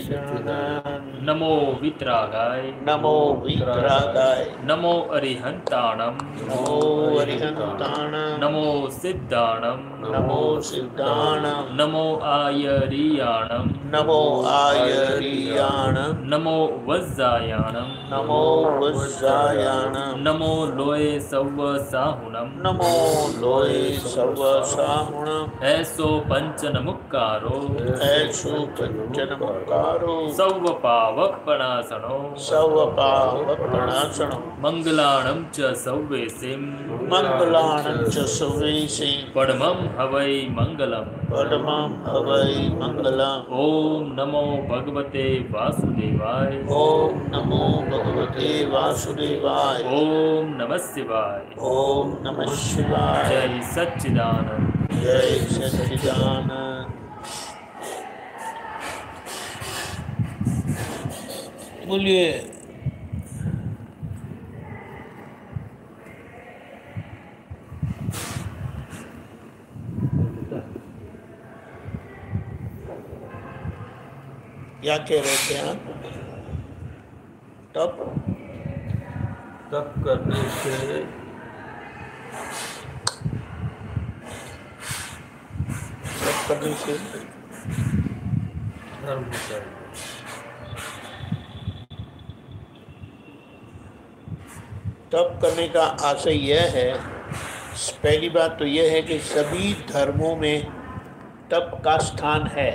सच्चिदानंद। नमो वितरागाय नमो वीतरागाय। नमो अरिहंताणम नमो अरिहंताणं। नमो सिद्धाणम नमो सिद्धाणं। नमो आयरियाणम नमो आयरियाणं। नमो वज्जायाणम नमो वज्रायाणं। नमो लोये सव्व साहुणम नमो लोये सर्वसाहुणं। ऐसो पंचनमुक्कारो ऐसो पंचनमुक्कारो। सव्व पावपणासनो सर्वपावप्रणाशनं। मंगलाणं च सव्वेसिं मङ्गलाणं च सर्वेषां। परमं हवै मंगलम् परमं हवै मङ्गलम्। ओम नमो भगवते वासुदेवाय ॐ नमो भगवते वासुदेवाय। ओम नमः शिवाय। ॐ नमः शिवाय। जय सच्चिदानंद। जय सच्चिदानंद। बोलिए। क्या कह रहे थे आप? तब तप करने से करने से धर्म होता है। तप करने का आशय यह है, पहली बात तो यह है कि सभी धर्मों में तप का स्थान है।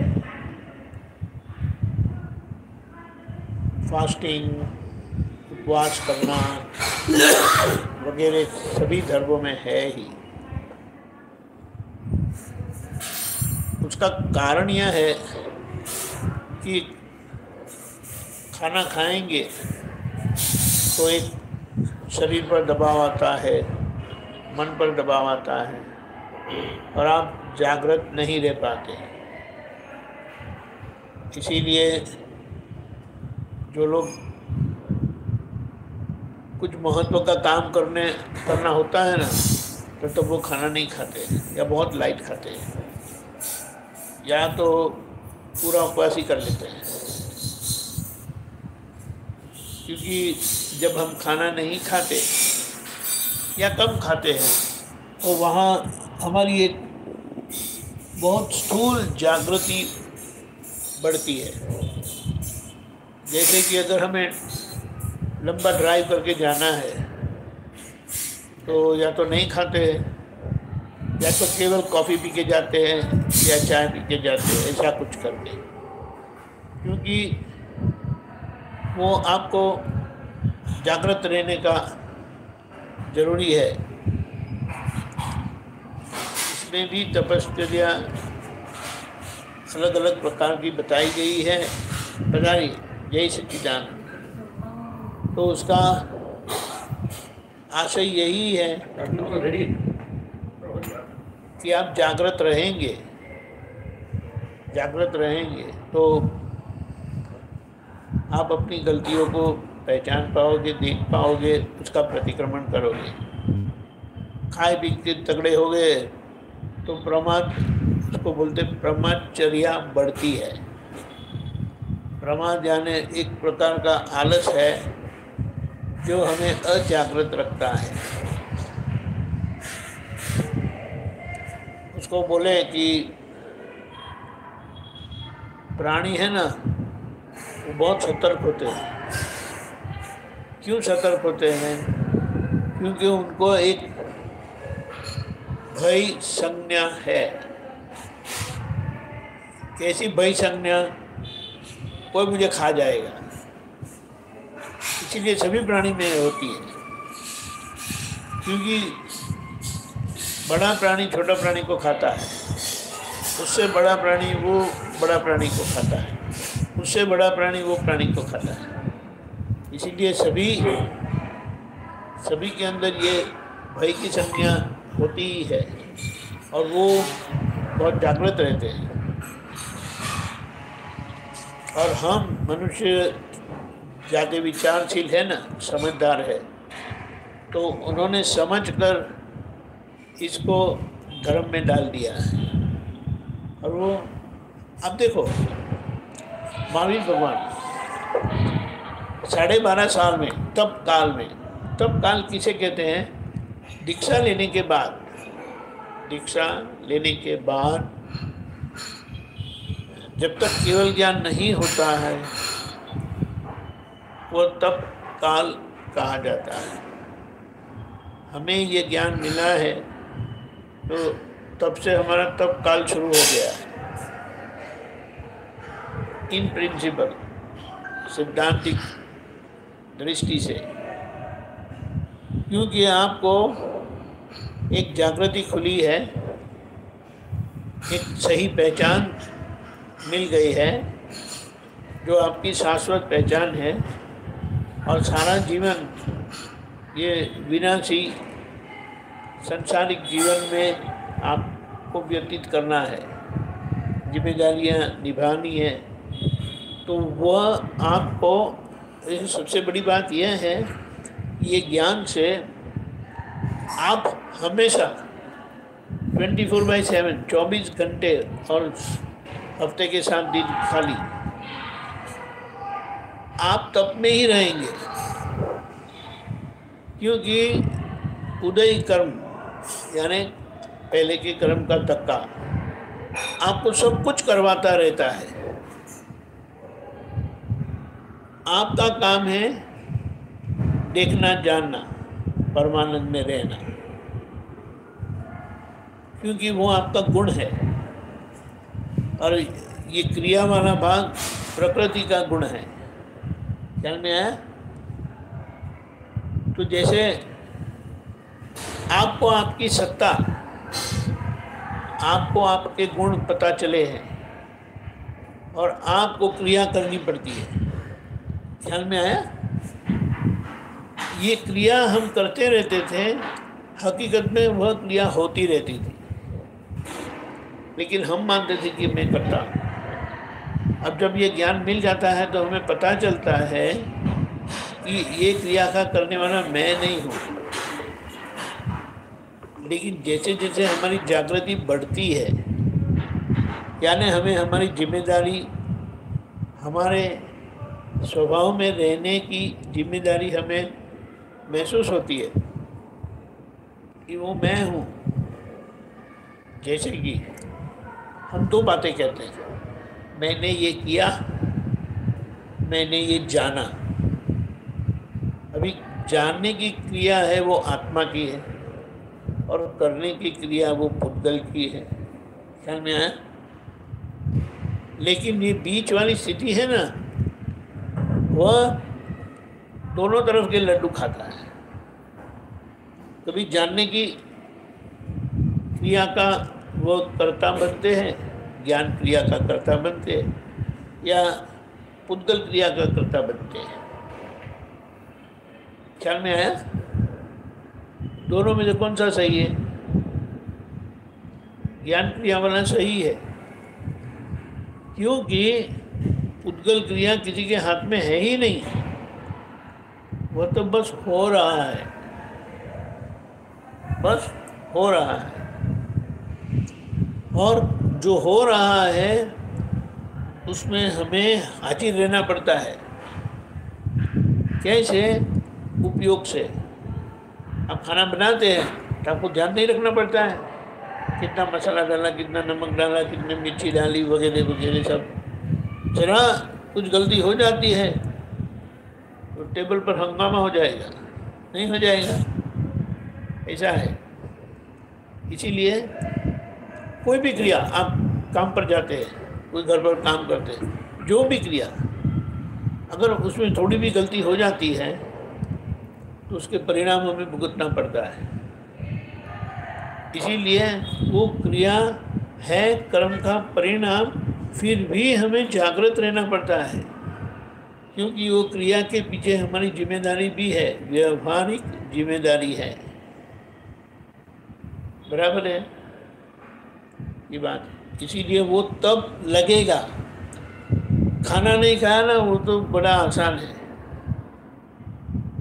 फास्टिंग, उपवास करना वगैरह सभी धर्मों में है ही। उसका कारण यह है कि खाना खाएंगे तो एक शरीर पर दबाव आता है, मन पर दबाव आता है और आप जागृत नहीं रह पाते। इसीलिए जो लोग कुछ महत्व का काम करना होता है ना, तो वो खाना नहीं खाते या बहुत लाइट खाते हैं, या तो पूरा उपवास ही कर लेते हैं। क्योंकि जब हम खाना नहीं खाते या कम खाते हैं तो वहाँ हमारी एक बहुत स्थूल जागृति बढ़ती है। जैसे कि अगर हमें लंबा ड्राइव करके जाना है तो या तो नहीं खाते हैं या तो केवल कॉफ़ी पी के जाते हैं या चाय पी के जाते हैं, ऐसा कुछ करके, क्योंकि वो आपको जागृत रहने का जरूरी है। इसमें भी तपश्चर्या अलग अलग प्रकार की बताई गई है, बताइए जय सच्चिदानंद। तो उसका आशय यही है कि आप जागृत रहेंगे तो आप अपनी गलतियों को पहचान पाओगे, देख पाओगे, उसका प्रतिक्रमण करोगे। खाए पी के तगड़े हो गए तो प्रमाद, उसको बोलते ब्रह्मचर्या बढ़ती है। प्रमाद यानी एक प्रकार का आलस है जो हमें अजागृत रखता है। उसको बोले कि प्राणी है ना, वो बहुत सतर्क होते हैं। क्यों सतर्क होते हैं? क्योंकि उनको एक भय संज्ञा है। कैसी भय संज्ञा? कोई मुझे खा जाएगा। इसीलिए सभी प्राणी में होती है, क्योंकि बड़ा प्राणी छोटा प्राणी को खाता है, उससे बड़ा प्राणी वो बड़ा प्राणी को खाता है, उससे बड़ा प्राणी वो प्राणी को खाता है। इसीलिए सभी के अंदर ये भय की संज्ञा होती ही है और वो बहुत जागृत रहते हैं। और हम मनुष्य ज़्यादा विचारशील है ना, समझदार है, तो उन्होंने समझकर इसको धर्म में डाल दिया है। और वो अब देखो, महावीर भगवान 12.5 साल में तप काल किसे कहते हैं? दीक्षा लेने के बाद जब तक केवल ज्ञान नहीं होता है वो तप काल कहा जाता है। हमें ये ज्ञान मिला है तो तब से हमारा तप काल शुरू हो गया है। इन प्रिंसिपल सिद्धांतिक दृष्टि से, क्योंकि आपको एक जागृति खुली है, एक सही पहचान मिल गई है जो आपकी शाश्वत पहचान है, और सारा जीवन ये विनाशी संसारिक जीवन में आपको व्यतीत करना है, जिम्मेदारियां निभानी है। तो वह आपको, सबसे बड़ी बात यह है, ये ज्ञान से आप हमेशा 24/7 24 घंटे और हफ्ते के 7 दिन खाली आप तप में ही रहेंगे, क्योंकि उदय कर्म यानी पहले के कर्म का धक्का आपको सब कुछ करवाता रहता है। आपका काम है देखना जानना, परमानंद में रहना, क्योंकि वो आपका गुण है, और ये क्रिया वाला भाग प्रकृति का गुण है। ख्याल में आया? तो जैसे आपको आपकी सत्ता, आपको आपके गुण पता चले हैं और आपको क्रिया करनी पड़ती है। ख्याल में आया? ये क्रिया हम करते रहते थे, हकीकत में वह क्रिया होती रहती थी, लेकिन हम मानते थे कि मैं करता हूँ। अब जब ये ज्ञान मिल जाता है तो हमें पता चलता है कि ये क्रिया का करने वाला मैं नहीं हूँ। लेकिन जैसे जैसे हमारी जागृति बढ़ती है, यानी हमें हमारी जिम्मेदारी, हमारे स्वभाव में रहने की जिम्मेदारी हमें महसूस होती है कि वो मैं हूँ। जैसे कि हम 2 बातें कहते हैं, मैंने ये किया, मैंने ये जाना। अभी जानने की क्रिया है वो आत्मा की है, और करने की क्रिया वो पुद्गल की है। ख्याल में आया? लेकिन ये बीच वाली स्थिति है ना, वह दोनों तरफ के लड्डू खाता है। कभी जानने की क्रिया का वो कर्ता बनते हैं, ज्ञान क्रिया का कर्ता बनते हैं, या पुद्गल क्रिया का कर्ता बनते हैं। ख्याल में आया? दोनों में से कौन सा सही है? ज्ञान क्रिया वाला सही है, क्योंकि पुद्गल क्रिया किसी के हाथ में है ही नहीं, वह तो बस हो रहा है, बस हो रहा है। और जो हो रहा है उसमें हमें हाजिर रहना पड़ता है। कैसे? उपयोग से। आप खाना बनाते हैं तो आपको ध्यान नहीं रखना पड़ता है, कितना मसाला डाला, कितना नमक डाला, कितनी मिर्ची डाली, वगैरह वगैरह सब। जरा कुछ गलती हो जाती है तो टेबल पर हंगामा हो जाएगा, नहीं हो जाएगा? ऐसा है। इसीलिए कोई भी क्रिया, आप काम पर जाते हैं, कोई घर पर काम करते हैं, जो भी क्रिया, अगर उसमें थोड़ी भी गलती हो जाती है तो उसके परिणाम हमें भुगतना पड़ता है। इसीलिए वो क्रिया है कर्म का परिणाम, फिर भी हमें जागृत रहना पड़ता है, क्योंकि वो क्रिया के पीछे हमारी जिम्मेदारी भी है, व्यवहारिक जिम्मेदारी है। बराबर है ये बात? इसीलिए वो तब लगेगा। खाना नहीं खाया ना, वो तो बड़ा आसान है,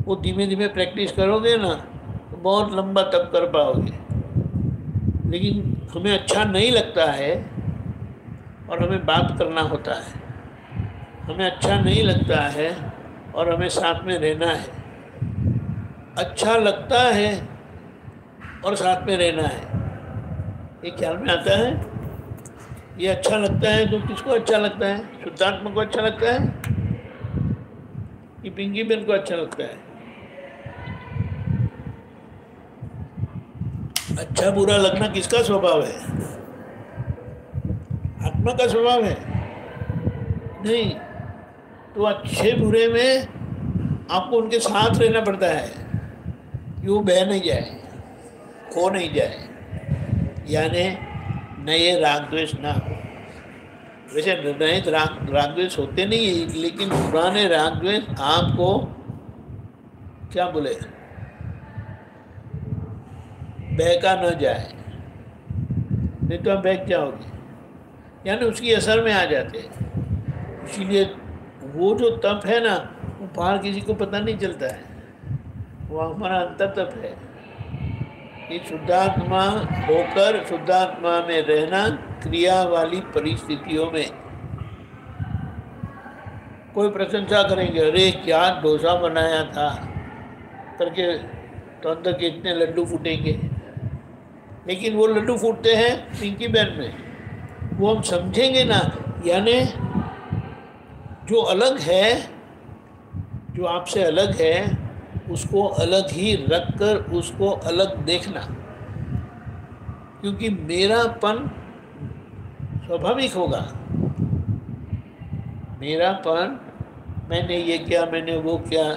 वो धीमे धीमे प्रैक्टिस करोगे ना तो बहुत लंबा तब कर पाओगे। लेकिन हमें अच्छा नहीं लगता है और हमें बात करना होता है, हमें अच्छा नहीं लगता है और हमें साथ में रहना है, अच्छा लगता है और साथ में रहना है, ये ख्याल में आता है। ये अच्छा लगता है तो किसको अच्छा लगता है? शुद्धात्मा को अच्छा लगता है कि पिंकी बेन को अच्छा लगता है? अच्छा बुरा लगना किसका स्वभाव है? आत्मा का स्वभाव है नहीं। तो अच्छे बुरे में आपको उनके साथ रहना पड़ता है कि वो बह नहीं जाए, खो नहीं जाए, यानी नए राग द्वेष ना हो। वैसे नए राग द्वेष होते नहीं है, लेकिन पुराने राग द्वेष आपको क्या बोले, बहका न जाए, नहीं तो आप बहक जाओगे, यानी उसकी असर में आ जाते हैं। इसीलिए वो जो तप है ना, वो बाहर किसी को पता नहीं चलता है, वो हमारा अंतर तप है कि शुद्धात्मा होकर शुद्धात्मा में रहना, क्रिया वाली परिस्थितियों में। कोई प्रशंसा करेंगे, अरे क्या डोसा बनाया था करके, तो अंदर के इतने लड्डू फूटेंगे। लेकिन वो लड्डू फूटते हैं पिंकी बेन में, वो हम समझेंगे ना, यानी जो अलग है, जो आपसे अलग है, उसको अलग ही रखकर उसको अलग देखना, क्योंकि मेरापन स्वाभाविक होगा। मेरापन, मैंने ये किया, मैंने वो किया,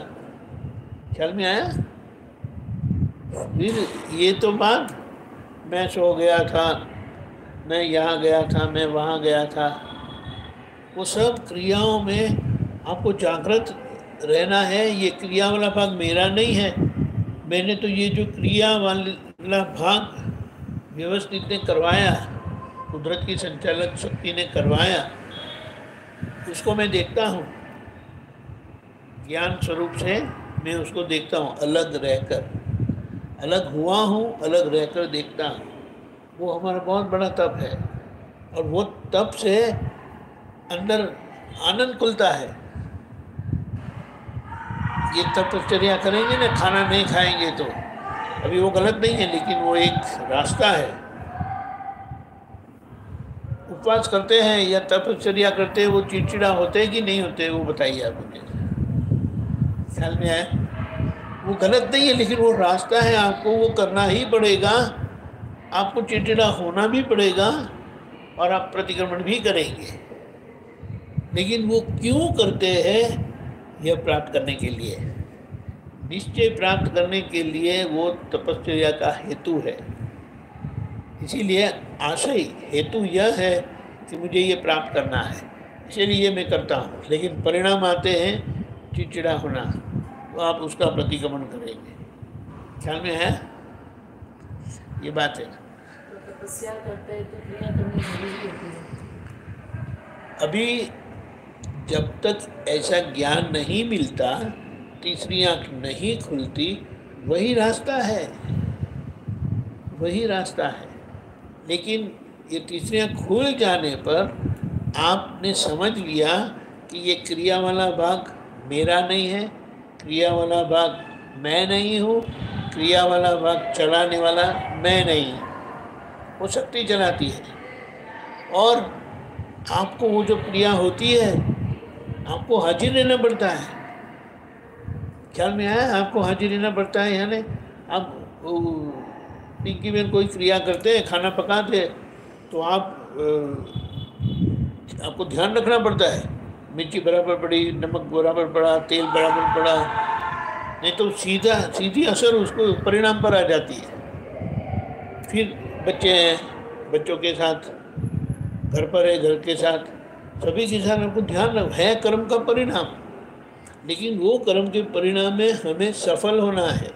ख्याल में आया? फिर ये तो बात, मैं सो गया था, मैं यहाँ गया था, मैं वहाँ गया था, वो सब क्रियाओं में आपको जागृत रहना है। ये क्रिया वाला भाग मेरा नहीं है, मैंने तो ये जो क्रिया वाला भाग व्यवस्थित ने करवाया, कुदरत की संचालक शक्ति ने करवाया, उसको मैं देखता हूँ, ज्ञान स्वरूप से मैं उसको देखता हूँ, अलग रहकर, अलग हुआ हूँ, अलग रहकर देखता हूँ। वो हमारा बहुत बड़ा तप है, और वो तप से अंदर आनंद खुलता है। ये तपश्चर्या करेंगे ना, खाना नहीं खाएंगे तो, अभी वो गलत नहीं है, लेकिन वो एक रास्ता है। उपवास करते हैं या तपश्चर्या करते हैं, वो चिड़चिड़ा होते हैं कि नहीं होते, वो बताइए आप मुझे, ख्याल में आए? वो गलत नहीं है, लेकिन वो रास्ता है, आपको वो करना ही पड़ेगा, आपको चिड़चिड़ा होना भी पड़ेगा और आप प्रतिक्रमण भी करेंगे। लेकिन वो क्यों करते हैं? यह प्राप्त करने के लिए, निश्चय प्राप्त करने के लिए, वो तपश्चर्या का हेतु है। इसीलिए आशय हेतु यह है कि मुझे ये प्राप्त करना है, इसलिए मैं करता हूँ। लेकिन परिणाम आते हैं चिड़चिड़ा होना, तो आप उसका प्रतिक्रमण करेंगे। ख्याल में है? ये बात है। तपस्या करते हैं तो क्रिया करनी जरूरी होती है। अभी जब तक ऐसा ज्ञान नहीं मिलता, तीसरी आंख नहीं खुलती, वही रास्ता है, वही रास्ता है। लेकिन ये तीसरी आंख खुल जाने पर आपने समझ लिया कि ये क्रिया वाला भाग मेरा नहीं है, क्रिया वाला भाग मैं नहीं हूँ, क्रिया वाला भाग चलाने वाला मैं नहीं हूँ, वो शक्ति चलाती है। और आपको वो जो क्रिया होती है, आपको हाजिर रहना पड़ता है। ख्याल में आया? आपको हाजिर रहना पड़ता है, यानी आप पिंकी बेन कोई क्रिया करते हैं, खाना पकाते, तो आपको ध्यान रखना पड़ता है, मिर्ची बराबर पड़ी, नमक बराबर पड़ा, तेल बराबर पड़ा, नहीं तो सीधी असर उसको परिणाम पर आ जाती है। फिर बच्चे हैं, बच्चों के साथ, घर पर है, घर के साथ, सभी के साथ आपको ध्यान है कर्म का परिणाम। लेकिन वो कर्म के परिणाम में हमें सफल होना है,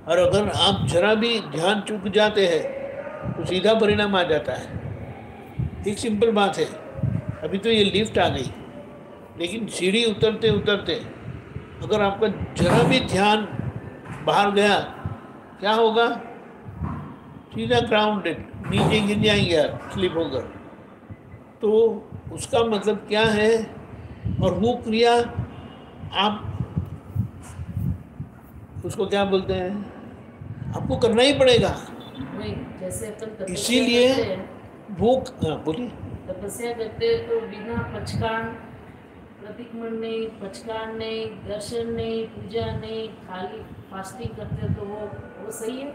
और अगर आप जरा भी ध्यान चूक जाते हैं तो सीधा परिणाम आ जाता है। एक सिंपल बात है, अभी तो ये लिफ्ट आ गई, लेकिन सीढ़ी उतरते उतरते अगर आपका जरा भी ध्यान बाहर गया, क्या होगा? सीधा ग्राउंडेड, नीचे गिर जाएंगे आप, स्लिप होकर। तो उसका मतलब क्या है? और वो क्रिया आप उसको क्या बोलते हैं, आपको करना ही पड़ेगा। वही जैसे अपन तपस्या इसीलिए करते हैं, भूख, हाँ बोलिए। तपस्या करते हैं तो बिना पचकान, प्रतिक्रमण नहीं, पचकान नहीं, दर्शन नहीं, पूजा नहीं, खाली फास्टिंग करते हैं, तो वो सही है।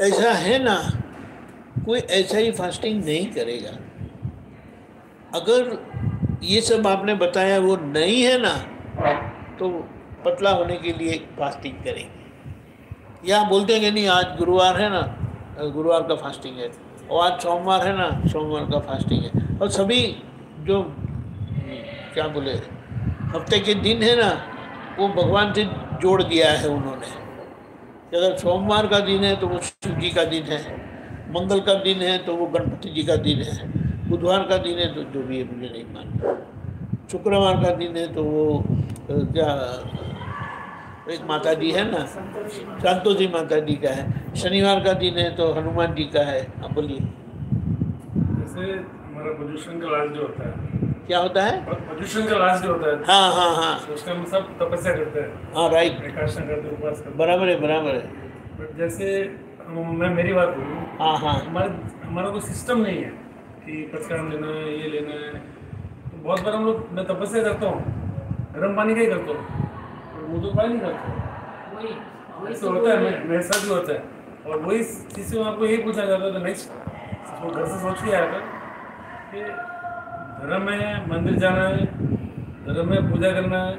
ऐसा है ना, कोई ऐसा ही फास्टिंग नहीं करेगा। अगर ये सब आपने बताया वो नहीं है ना, तो पतला होने के लिए फास्टिंग करेंगे। या बोलते हैं कि नहीं आज गुरुवार है ना, गुरुवार का फास्टिंग है, और आज सोमवार है ना, सोमवार का फास्टिंग है। और सभी जो क्या बोले हफ्ते के दिन है ना, वो भगवान से जोड़ दिया है उन्होंने। अगर सोमवार का दिन है तो वो शिव जी का दिन है, मंगल का दिन है तो वो गणपति जी का दिन है, बुधवार का दिन है तो जो भी है मुझे नहीं मालूम, शुक्रवार का दिन है तो वो क्या एक माता जी है ना, संतोषी माता जी का है, शनिवार का दिन है तो हनुमान जी का है। अब बोलिए। जैसे हमारा प्रदूषण का लास्ट जो होता है, क्या होता है? प्रदूषण का लास्ट जो होता है, हाँ हाँ हाँ तो उसका हम सब तपस्या करते हैं, हाँ, राइट, एकादशी करते हैं, उपवास करते हैं। बराबर है, बराबर है। बट जैसे मैं मेरी बात बोलूँ, हाँ हाँ हमारा कोई सिस्टम नहीं है कि पचकान लेना है, ये लेना है। तो बहुत बार हम लोग, मैं तपस्या करता हूँ, गर्म पानी का ही करता हूँ, मुँह तो पानी नहीं करता हूँ। वही वही ऐसा होता है, मेरे साथ भी होता है। और वही चीज़ से आपको यही पूछा जाता था, नेक्स्ट वो घर से सोच के आया था कि धर्म में मंदिर जाना है, धर्म में पूजा करना है,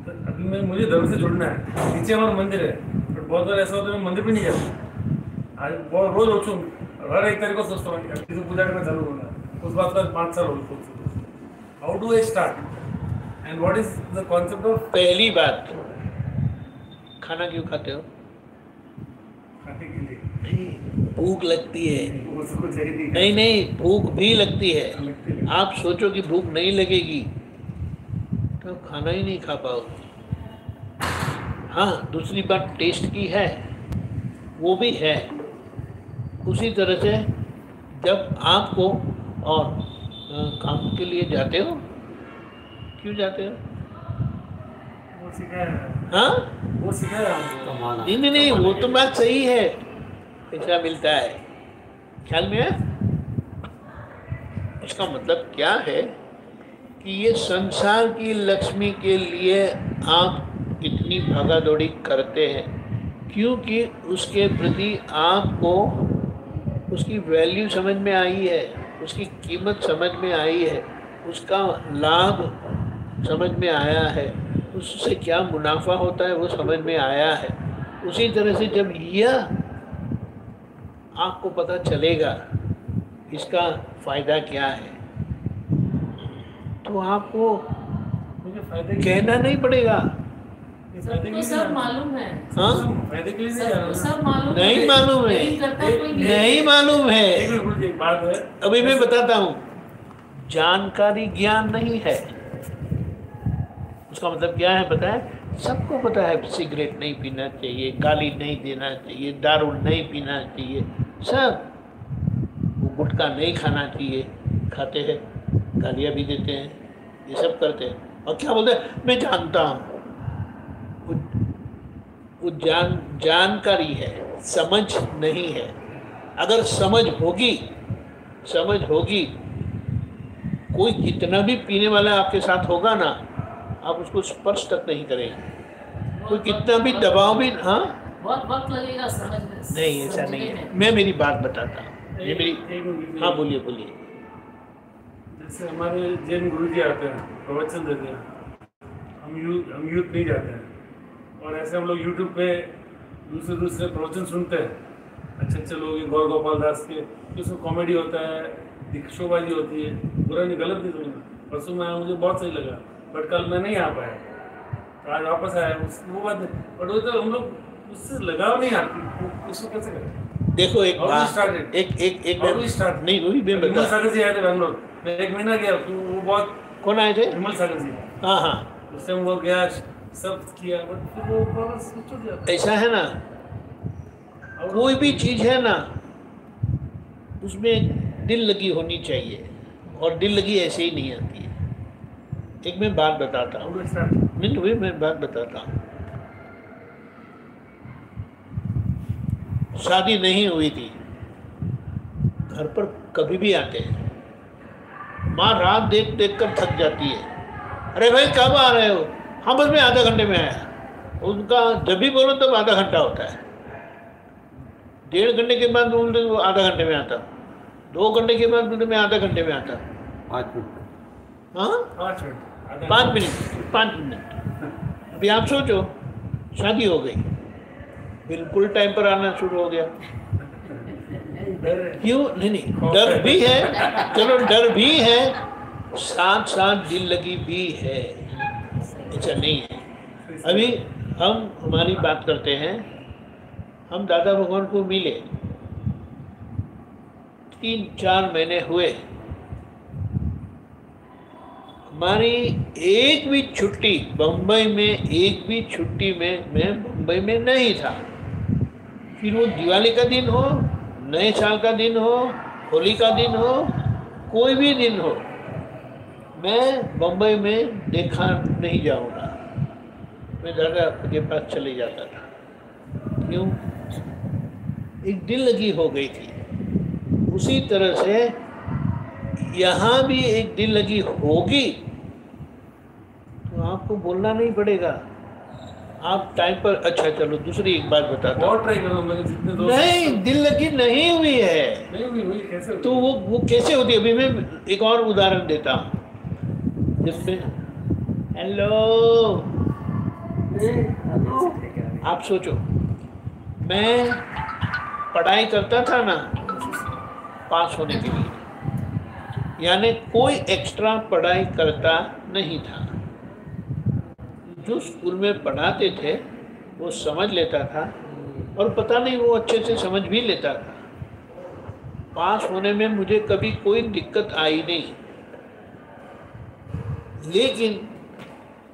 तो अभी मुझे धर्म से जुड़ना है। नीचे हमारा मंदिर है, बट बहुत बार ऐसा होता है मैं मंदिर भी नहीं जाता। आज बहुत रोज सोचूँ, हर एक तारीख को सोचता हूँ कि पूजा करना चालू होगा। उस बात का 5 साल हो गए। How do I start and what is the concept of? पहली बात, खाना क्यों खाते हो? खाने के लिए भूख लगती है। उसको चाहिए नहीं नहीं, भूख भी लगती है। लगती है। आप सोचो कि भूख नहीं लगेगी तो खाना ही नहीं खा पाओगे। हाँ, दूसरी बात टेस्ट की है, वो भी है। उसी तरह से जब आपको और काम के लिए जाते हो, क्यों जाते हो? वो सिखाया है, हाँ वो सिखाया हमको। नहीं नहीं नहीं, वो तो बात सही है, पैसा मिलता है, ख्याल में है। इसका मतलब क्या है कि ये संसार की लक्ष्मी के लिए आप इतनी भागा दौड़ी करते हैं क्योंकि उसके प्रति आपको उसकी वैल्यू समझ में आई है, उसकी कीमत समझ में आई है, उसका लाभ समझ में आया है, उससे क्या मुनाफा होता है वो समझ में आया है। उसी तरह से जब यह आपको पता चलेगा इसका फ़ायदा क्या है, तो आपको मुझे फायदे कहना नहीं पड़ेगा। सबको सब मालूम है, हाँ, फायदे के लिए नहीं सबको जाना। सब मालूम नहीं है, मालूम है, लेकिन करता कोई नहीं। नहीं मालूम है। एक मिनट गुरुजी, एक बात है। अभी मैं बताता हूँ, जानकारी ज्ञान नहीं है। उसका मतलब क्या है पता है? सबको पता है सिगरेट नहीं पीना चाहिए, गाली नहीं देना चाहिए, दारू नहीं पीना चाहिए, सब। वो गुटखा नहीं खाना चाहिए, खाते हैं, गालियाँ भी देते हैं, ये सब करते हैं। और क्या बोलते हैं? मैं जानता हूँ। वो जानकारी है, समझ नहीं है। अगर समझ होगी, कोई कितना भी पीने वाला आपके साथ होगा ना, आप उसको स्पर्श तक नहीं करेंगे। कोई कितना भी दबाव भी, हाँ बहुत वक्त लगेगा समझने। नहीं, ऐसा नहीं है। मैं मेरी बात बताता हूँ, ये मेरी। हाँ बोलिए बोलिए। जैसे हमारे जैन गुरुजी आते हैं, प्रवचन देते हैं, हम यूथ नहीं जाते हैं, और ऐसे हम लोग यूट्यूब पे दूसरे प्रवचन सुनते हैं। अच्छे लोग हैं, गौर गोपाल दास के, उसमें कॉमेडी होता है, शोबाजी होती है, बुरा नहीं, गलत नहीं समझना। परसों में आया, मुझे बहुत सही लगा, बट कल मैं नहीं आ पाया, तो आज वापस आया। वो बात नहीं, बट वो तो हम लोग उससे लगाव नहीं आती, उसको कैसे करें? देखो एक How do you बात, start it? एक How do you start? नहीं, वही मैं विमल बता। सागर जी आए थे बैंगलोर, मैं 1 महीना गया, तो वो बहुत, कौन आए थे? विमल सागर जी, हाँ हाँ, उससे वो गया, सब किया, बट फिर वो वापस छूट जाता है। ऐसा है ना, कोई भी चीज़ है ना, उसमें दिल लगी होनी चाहिए, और दिल लगी ऐसे ही नहीं आती है। एक मैं बात बताता हूँ, नहीं वही मैं बात बताता हूँ। शादी नहीं हुई थी, घर पर कभी भी आते हैं, माँ रात देख देख कर थक जाती है, अरे भाई कब आ रहे हो? हाँ बस मैं आधा घंटे में आया। उनका जब भी बोलो तब आधा घंटा होता है, 1.5 घंटे के बाद बोलते वो आधा घंटे में आता, 2 घंटे के बाद बोलते मैं आधा घंटे में आता। 5 मिनट। हाँ 5 मिनट। अभी आप सोचो, शादी हो गई, बिल्कुल टाइम पर आना शुरू हो गया। क्यों? नहीं डर भी है, चलो डर भी है, साथ साथ दिल लगी भी है, ऐसा नहीं है। अभी हम हमारी बात करते हैं, हम दादा भगवान को मिले 3-4 महीने हुए, हमारी एक भी छुट्टी बम्बई में, एक भी छुट्टी में मैं बम्बई में नहीं था। फिर वो दिवाली का दिन हो, नए साल का दिन हो, होली का दिन हो, कोई भी दिन हो, मैं बम्बई में देखा नहीं जाऊंगा, मैं दादा के पास चले जाता था। क्यों? एक दिल लगी हो गई थी। उसी तरह से यहाँ भी एक दिल लगी होगी तो आपको बोलना नहीं पड़ेगा, आप टाइम पर। अच्छा चलो दूसरी एक बात बताता हूँ। ट्राई करो, मैंने जितने दोस्त नहीं, दिल लगी नहीं हुई है नहीं हुई कैसे होती? तो वो कैसे होती है? अभी मैं एक और उदाहरण देता हूँ, जिसमें हेलो, आप सोचो, मैं पढ़ाई करता था ना पास होने के लिए, यानी कोई एक्स्ट्रा पढ़ाई करता नहीं था। जो स्कूल में पढ़ाते थे वो समझ लेता था, और पता नहीं वो अच्छे से समझ भी लेता था। पास होने में मुझे कभी कोई दिक्कत आई नहीं, लेकिन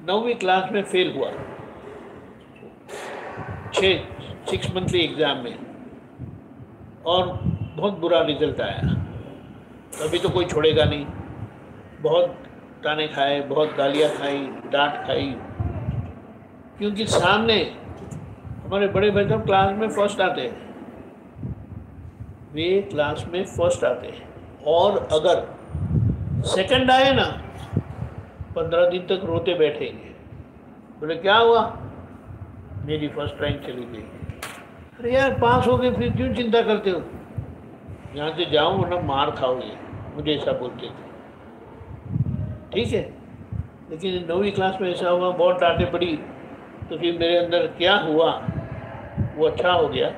9वीं क्लास में फेल हुआ 6 मंथली एग्ज़ाम में, और बहुत बुरा रिजल्ट आया। अभी तो कोई छोड़ेगा नहीं, बहुत ताने खाए, बहुत गालियाँ खाई, डांट खाई, क्योंकि सामने हमारे बड़े भाई साहब क्लास में फर्स्ट आते हैं, वे क्लास में फर्स्ट आते हैं, और अगर सेकंड आए ना 15 दिन तक रोते बैठेंगे। बोले क्या हुआ? मेरी फर्स्ट रैंक चली गई। अरे यार पास हो गए, फिर क्यों चिंता करते हो? यहाँ से जाओ वरना मार खाओगे, मुझे ऐसा बोलते थे। ठीक है, लेकिन 9वीं क्लास में ऐसा हुआ, बहुत डांटे पड़ी, तो फिर मेरे अंदर क्या हुआ वो अच्छा हो गया।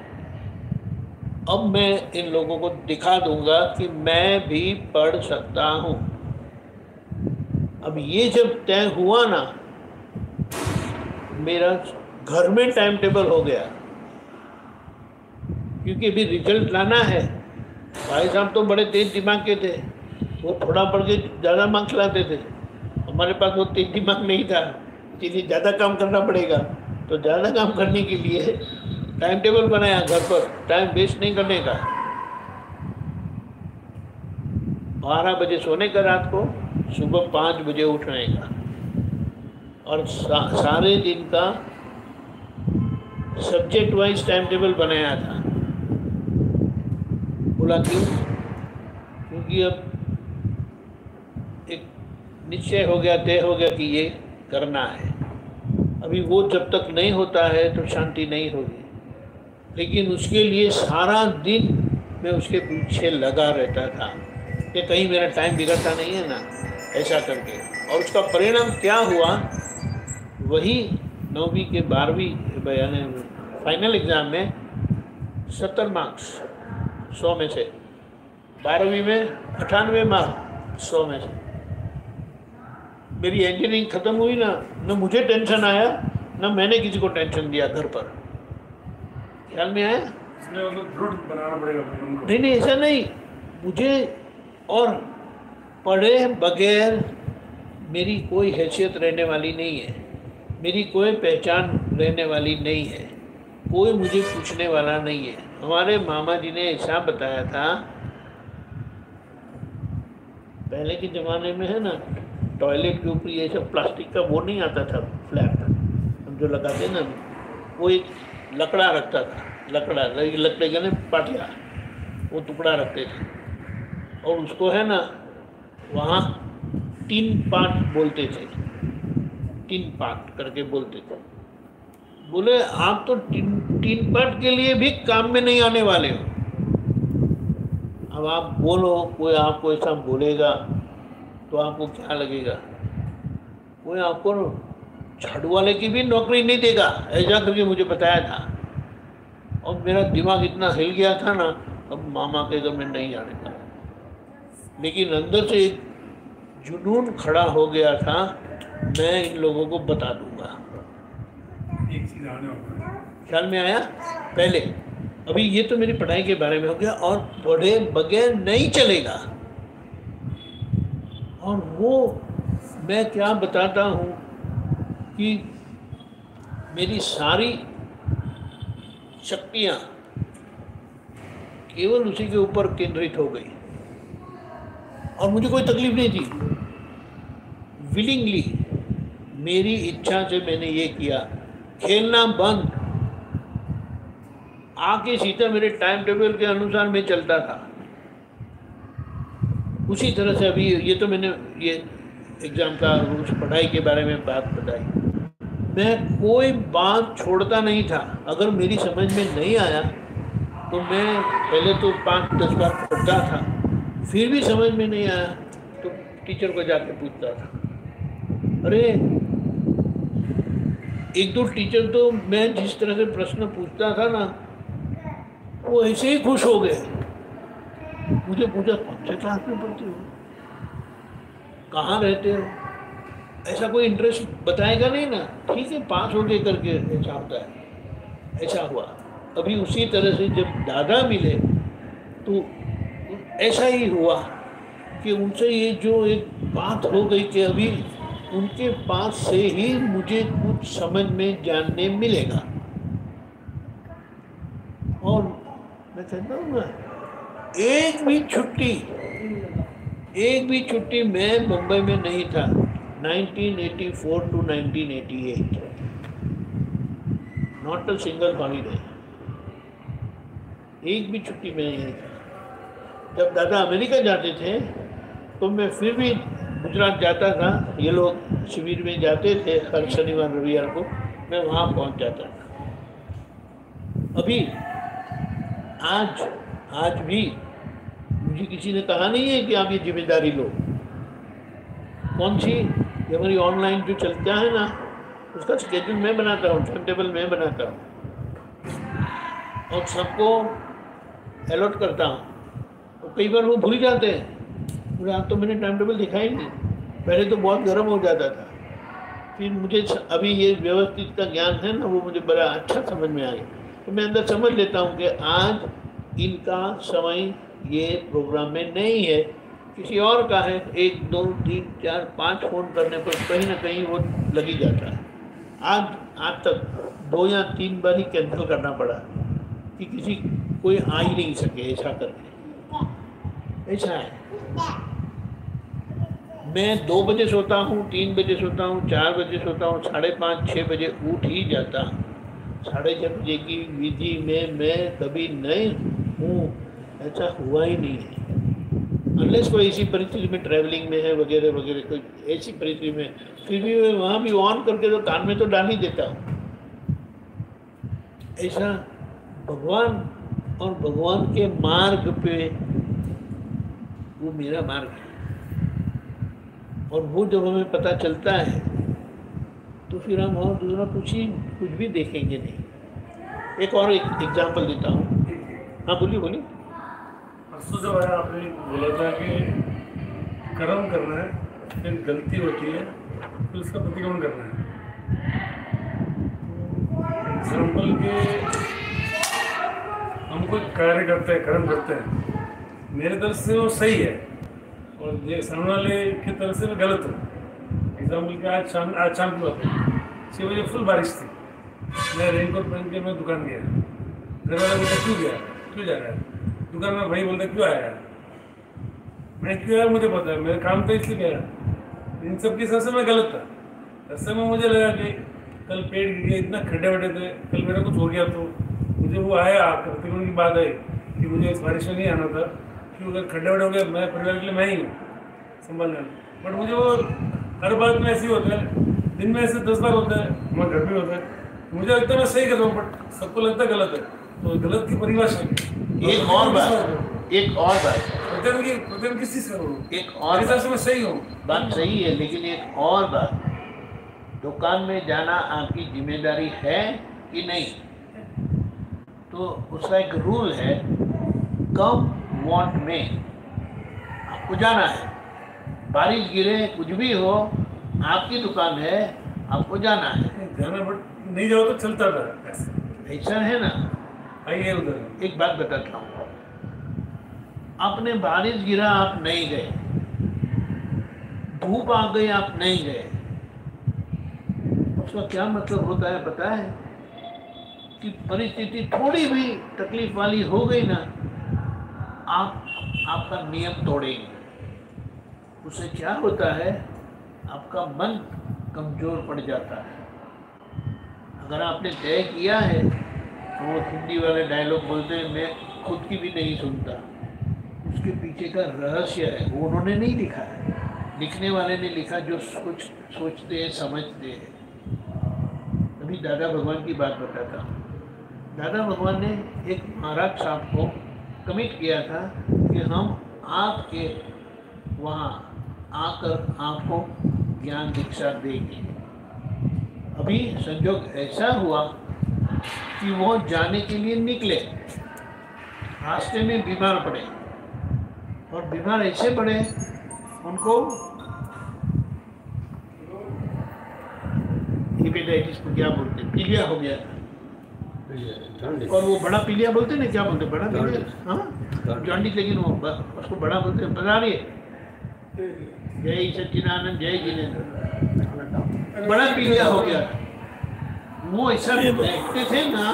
अब मैं इन लोगों को दिखा दूंगा कि मैं भी पढ़ सकता हूँ। अब ये जब तय हुआ ना, मेरा घर में टाइम टेबल हो गया, क्योंकि अभी रिजल्ट लाना है। भाई साहब तो बड़े तेज दिमाग के थे, वो थोड़ा पढ़ के ज़्यादा मार्क्स लाते थे। हमारे पास वो तेज दिमाग नहीं था, इसलिए ज़्यादा काम करना पड़ेगा। तो ज़्यादा काम करने के लिए टाइम टेबल बनाया घर पर, टाइम वेस्ट नहीं करने का। 12 बजे सोने का रात को, सुबह 5 बजे उठने का, और सारे दिन का सब्जेक्ट वाइज टाइम टेबल बनाया था। बोला क्यों? क्योंकि अब एक निश्चय हो गया, तय हो गया कि ये करना है। अभी वो जब तक नहीं होता है तो शांति नहीं होगी, लेकिन उसके लिए सारा दिन मैं उसके पीछे लगा रहता था कि कहीं मेरा टाइम बिगड़ता नहीं है ना, ऐसा करके। और उसका परिणाम क्या हुआ? वही 9वीं के 12वीं यानी फाइनल एग्ज़ाम में 70 मार्क्स 100 में से, 12वीं में 98 मार्क्स 100 में से। मेरी इंजीनियरिंग ख़त्म हुई ना, न मुझे टेंशन आया, न मैंने किसी को टेंशन दिया घर पर। ख्याल में आया? इसमें मतलब दृढ़ बनाना पड़ेगा उनको। नहीं ऐसा नहीं, मुझे और पढ़े बगैर मेरी कोई हैसियत रहने वाली नहीं है, मेरी कोई पहचान रहने वाली नहीं है, कोई मुझे पूछने वाला नहीं है। हमारे मामा जी ने ऐसा बताया था, पहले के ज़माने में है ना, टॉयलेट के ऊपर ये सब प्लास्टिक का वो नहीं आता था फ्लैट, हम जो लगाते ना, वो एक लकड़ा रखता था, लकड़े का ना पाटिया, वो टुकड़ा रखते थे और उसको है ना वहाँ 3 पार्ट बोलते थे, 3 पार्ट करके बोलते थे। बोले आप तो 3 पार्ट के लिए भी काम में नहीं आने वाले हो। अब आप बोलो, कोई आपको ऐसा बोलेगा तो आपको क्या लगेगा? कोई आपको झाड़ू वाले की भी नौकरी नहीं देगा, ऐसा करके मुझे बताया था। और मेरा दिमाग इतना हिल गया था ना, अब मामा के घर में नहीं जाने का, लेकिन अंदर से एक जुनून खड़ा हो गया था, मैं इन लोगों को बता दूंगा। एक चीज आने वाला ख्याल में आया? पहले अभी ये तो मेरी पढ़ाई के बारे में हो गया, और पढ़े बगैर नहीं चलेगा। और वो मैं क्या बताता हूँ कि मेरी सारी शक्तियाँ केवल उसी के ऊपर केंद्रित हो गई और मुझे कोई तकलीफ नहीं थी। विलिंगली, मेरी इच्छा से मैंने ये किया। खेलना बंद, आके सीधा मेरे टाइम टेबल के अनुसार मैं चलता था। उसी तरह से अभी ये तो मैंने ये एग्ज़ाम का उस पढ़ाई के बारे में बात बताई। मैं कोई बात छोड़ता नहीं था। अगर मेरी समझ में नहीं आया तो मैं पहले तो 5-10 बार पढ़ता था, फिर भी समझ में नहीं आया तो टीचर को जाके पूछता था। अरे 1-2 टीचर तो मैं जिस तरह से प्रश्न पूछता था ना, वो ऐसे ही खुश हो गए। मुझे पूछा कौन से क्लास में पढ़ते हो, कहाँ रहते हो, ऐसा कोई इंटरेस्ट बताएगा नहीं ना, ठीक है पास हो गए करके ऐसा होता है। ऐसा हुआ। अभी उसी तरह से जब दादा मिले तो ऐसा ही हुआ कि उनसे ये जो एक बात हो गई कि अभी उनके पास से ही मुझे कुछ समझ में जानने मिलेगा। और मैं कहता हूँ ना, एक भी छुट्टी मैं मुंबई में नहीं था 1984 to 1988, not a single holiday, एक भी छुट्टी में नहीं था। जब दादा अमेरिका जाते थे तो मैं फिर भी गुजरात जाता था। ये लोग शिविर में जाते थे हर शनिवार रविवार को, मैं वहाँ पहुँच जाता था। अभी आज भी मुझे किसी ने कहा नहीं है कि आप ये जिम्मेदारी लो। कौन सी? ये हमारी ऑनलाइन जो चलता है ना, उसका स्केड्यूल मैं बनाता हूँ, टाइम टेबल मैं बनाता हूँ और सबको अलॉट करता हूँ। तो कई बार वो भूल जाते हैं, पूरा तो मैंने टाइम टेबल दिखा ही नहीं। पहले तो बहुत गर्म हो जाता था, फिर मुझे अभी ये व्यवस्थित का ज्ञान है ना, वो मुझे बड़ा अच्छा समझ में आया। तो मैं अंदर समझ लेता हूँ कि आज इनका समय ये प्रोग्राम में नहीं है, किसी और का है। 1, 2, 3, 4, 5 फ़ोन करने पर कहीं ना कहीं वो लगी जाता है। आज तक 2 या 3 बार ही कैंसिल करना पड़ा कि किसी कोई आ ही नहीं सके ऐसा करके। ऐसा है। मैं 2 बजे सोता हूँ, 3 बजे सोता हूँ, 4 बजे सोता हूँ, 5:30, 6 बजे उठ ही जाता हूँ। 6:30 बजे की विधि में मैं कभी नहीं हूँ, ऐसा हुआ ही नहीं है। अनलेस कोई ऐसी परिस्थिति में ट्रैवलिंग में है वगैरह वगैरह, कोई ऐसी परिस्थिति में, फिर भी मैं वहाँ भी ऑन करके तो कान में तो डाल ही देता हूँ। ऐसा भगवान और भगवान के मार्ग पे वो मेरा मार्ग है। और वो जब हमें पता चलता है तो फिर हम और दूसरा कुछ भी देखेंगे नहीं। एक और एग्जाम्पल देता हूँ। हाँ बोलिए। परसों जब आया आपने बोला था कि कर्म करना है, फिर गलती होती है, फिर उसका प्रतिक्रमण करना है। एग्जाम्पल के हम कोई कार्य करते हैं, कर्म करते हैं, मेरे तरफ से वो सही है और ये सामने वाले की तरफ से मैं गलत हूँ। एग्जाम्पल के आज शाम की बात है, 6 बजे फुल बारिश थी, मैं रेनकोट पहन के मैं दुकान गया। घर वाला बोलता क्यों जा रहा है? दुकान में भाई बोलता क्यों आया? मैं क्यों आया मुझे पता है, मेरा काम तो इसलिए गया। इन सब की सबसे मैं गलत था। ऐसे में मुझे लगा कि कल पेड़ गिर गया, इतना खड्डे वड्डे थे, कल मेरा कुछ हो गया तो मुझे वो आया प्रतिबिंब की बात आई कि मुझे इस बारिश में नहीं आना था, क्योंकि अगर खड्डे वड्डे हो गया मैं परिवार के लिए मैं ही हूँ संभालने वाला। बट मुझे वो हर बात में ऐसे ही होता है, दिन में ऐसे 10 बार होता है, हमारे घर में होता है, मुझे लगता है मैं सही कर रहा हूँ बट सबको लगता है गलत है। तो गलत की परिभाषा एक और बात प्रतिबिंब किस चीज़ का करूँ? एक और हिसाब से मैं सही हूँ, बात सही है, लेकिन एक और बात, दुकान में जाना आपकी जिम्मेदारी है कि नहीं? तो उसका एक रूल है, कम वॉट में आपको जाना है। बारिश गिरे कुछ भी हो, आपकी दुकान है, आपको जाना है। जाना बट नहीं जाओ तो चलता था, ऐसा है ना। आइए उधर एक बात बताता हूँ, आपने बारिश गिरा आप नहीं गए, धूप आ गई आप नहीं गए, उसका क्या मतलब होता है पता है? कि परिस्थिति थोड़ी भी तकलीफ वाली हो गई ना, आपका नियम तोड़ेंगे। उससे क्या होता है, आपका मन कमजोर पड़ जाता है। अगर आपने तय किया है तो वो हिंदी वाले डायलॉग बोलते हैं, मैं खुद की भी नहीं सुनता, उसके पीछे का रहस्य है वो उन्होंने नहीं लिखा है, लिखने वाले ने लिखा जो कुछ सोचते हैं समझते हैं। अभी दादा भगवान की बात बताता हूँ। दादा भगवान ने एक महाराज साहब को कमिट किया था कि हम आपके वहाँ आकर आपको ज्ञान दीक्षा देंगे। अभी संजोग ऐसा हुआ कि वो जाने के लिए निकले, रास्ते में बीमार पड़े, और बीमार ऐसे पड़े उनको हेपेटाइटिस को क्या बोलते हैं, पीलिया हो गया था। और वो बड़ा पीलिया बोलते ना, क्या बोलते बड़ा पीलिया, हाँ जॉन्डिस, लेकिन वो उसको बड़ा बोलते हैं। बता रही है, जय सच्चिदानंद, जय जिनेन्द्र, बड़ा पीलिया हो गया। वो ऐसा बैठते थे ना,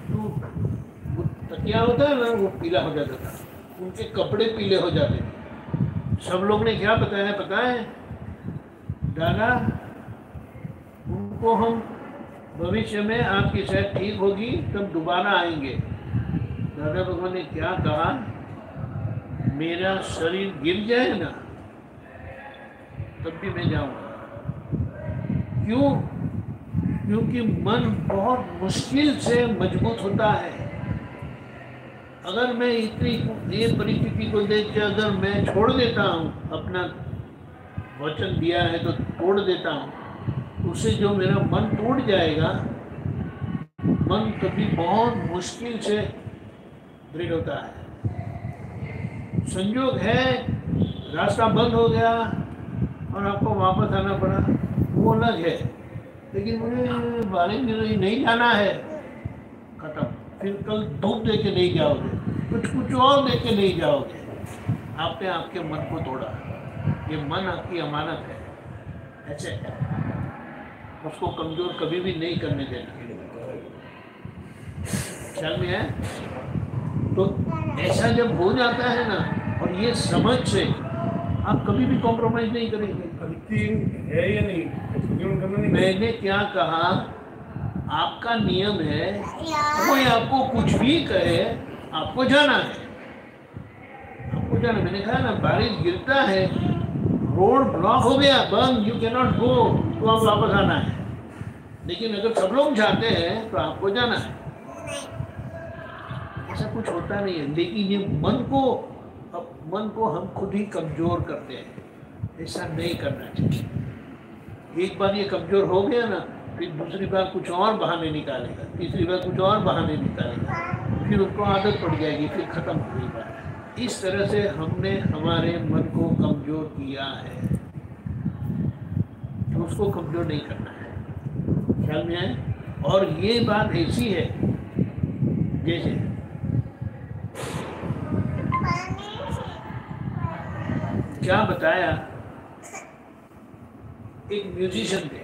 तो वो तकिया होता है ना, वो पीला हो जाता था, उनके कपड़े पीले हो जाते थे। सब लोग ने क्या बताया पता है? दादा उनको हम भविष्य में आपकी सेहत ठीक होगी तब दोबारा आएंगे। दादा भगवान ने क्या कहा, मेरा शरीर गिर जाए ना तब भी मैं जाऊंगा। क्यों? क्योंकि मन बहुत मुश्किल से मजबूत होता है। अगर मैं इतनी ये परिस्थिति को देख के अगर मैं छोड़ देता हूँ, अपना वचन दिया है तो तोड़ देता हूँ, उससे जो मेरा मन टूट जाएगा, मन कभी बहुत मुश्किल से दृढ़ होता है। संयोग है रास्ता बंद हो गया और आपको वापस आना पड़ा, वो अलग है, लेकिन मुझे बारिश में नहीं जाना है, खत्म। फिर कल धूप दे के नहीं जाओगे, कुछ और दे के नहीं जाओगे। आपने आपके मन को तोड़ा। ये मन आपकी अमानत है, ऐसे है, उसको कमजोर कभी भी नहीं करने देना। ख्याल में है? तो ऐसा जब हो जाता है ना, और ये समझ से आप कभी भी कॉम्प्रोमाइज नहीं करेंगे। है या नहीं? मैंने क्या कहा, आपका नियम है, कोई आपको कुछ भी कहे आपको जाना है, आपको जाना। मैंने कहा ना, बारिश गिरता है, रोड ब्लॉक हो गया, बंद, यू कैन नॉट गो, तो आप वापस आना है। लेकिन अगर सब लोग जाते हैं तो आपको जाना है। ऐसा कुछ होता नहीं है, लेकिन ये मन को हम खुद ही कमजोर करते हैं। ऐसा नहीं करना चाहिए। एक बार ये कमजोर हो गया ना, फिर दूसरी बार कुछ और बहाने निकालेगा, तीसरी बार कुछ और बहाने निकालेगा, फिर उसको आदत पड़ जाएगी, फिर खत्म हो जाएगा। इस तरह से हमने हमारे मन को कमजोर किया है, तो उसको कमजोर नहीं करना है। ख्याल में आए? और ये बात ऐसी है जैसे क्या बताया, एक म्यूजिशियन थे,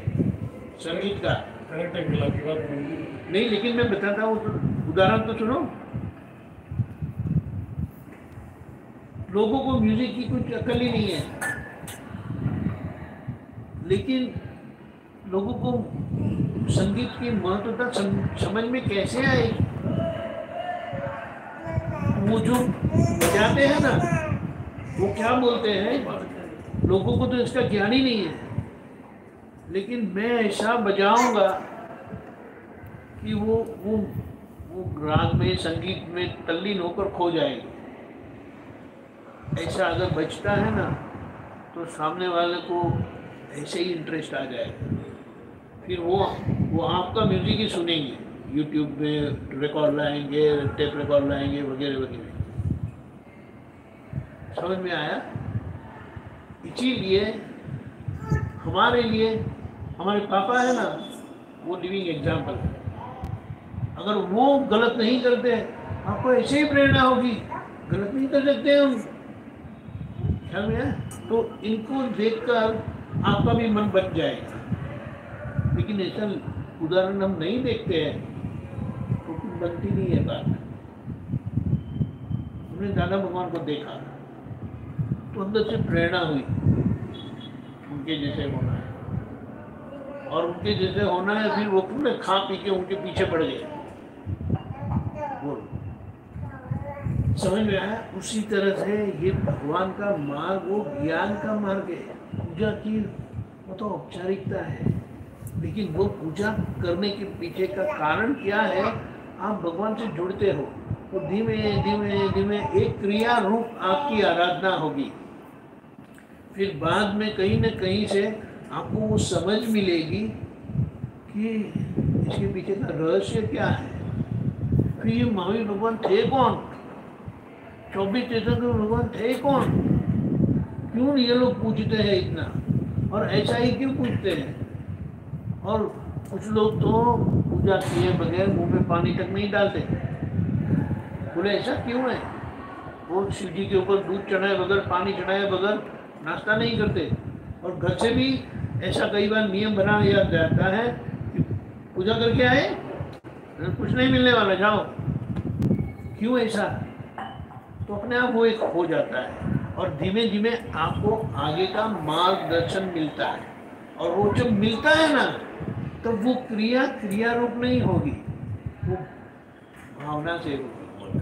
संगीतकार नहीं, लेकिन मैं बताता हूँ, उदाहरण तो सुनो। लोगों को म्यूजिक की कुछ अकल ही नहीं है, लेकिन लोगों को संगीत की महत्वता समझ में कैसे आई? वो जो बजाते हैं ना, वो क्या बोलते हैं, लोगों को तो इसका ज्ञान ही नहीं है, लेकिन मैं ऐसा बजाऊंगा कि वो राग में, संगीत में तल्लीन होकर खो जाएगी। ऐसा अगर बजता है ना तो सामने वाले को ऐसे ही इंटरेस्ट आ जाएगा, फिर वो आपका म्यूजिक ही सुनेंगे, यूट्यूब में रिकॉर्ड लाएंगे, टेप रिकॉर्ड लाएंगे वगैरह वगैरह। समझ में आया? इसीलिए हमारे लिए हमारे पापा है ना, वो लिविंग एग्जाम्पल है। अगर वो गलत नहीं करते, आपको ऐसे ही प्रेरणा होगी, गलत नहीं कर सकते हम। ख्याल में है? तो इनको देखकर आपका भी मन बच जाएगा। लेकिन ऐसा उदाहरण हम नहीं देखते हैं तो कुछ बनती नहीं है बात। हमने दादा भगवान को देखा तो अंदर से प्रेरणा हुई, उनके जैसे होना है, और उनके जैसे होना है। फिर वो पूरे खा पी के उनके पीछे पड़ गए। समझ में आया? उसी तरह से ये भगवान का मार्ग, वो ज्ञान का मार्ग है। पूजा की वो तो औपचारिकता है, लेकिन वो पूजा करने के पीछे का कारण क्या है? आप भगवान से जुड़ते हो तो धीमे धीमे धीमे एक क्रिया रूप आपकी आराधना होगी। फिर बाद में कहीं न कहीं से आपको वो समझ मिलेगी कि इसके पीछे का रहस्य क्या है। फिर ये महावीर भगवान थे कौन? 24 तीर्थंकर भगवान थे कौन? क्यों ये लोग पूछते हैं इतना, और ऐसा ही क्यों पूछते हैं? और कुछ लोग तो पूजा किए बगैर मुंह में पानी तक नहीं डालते। बोले ऐसा क्यों है? वो शिव जी के ऊपर दूध चढ़ाए बगैर, पानी चढ़ाए बगैर नाश्ता नहीं करते। और घर से भी ऐसा कई बार नियम बना लिया जाता है कि पूजा करके आए, कुछ नहीं मिलने वाला, जाओ। क्यों ऐसा? तो अपने आप वो एक हो जाता है, और धीमे धीमे आपको आगे का मार्गदर्शन मिलता है। और वो जब मिलता है ना, तो वो क्रिया रूप नहीं होगी, वो भावना से होगी।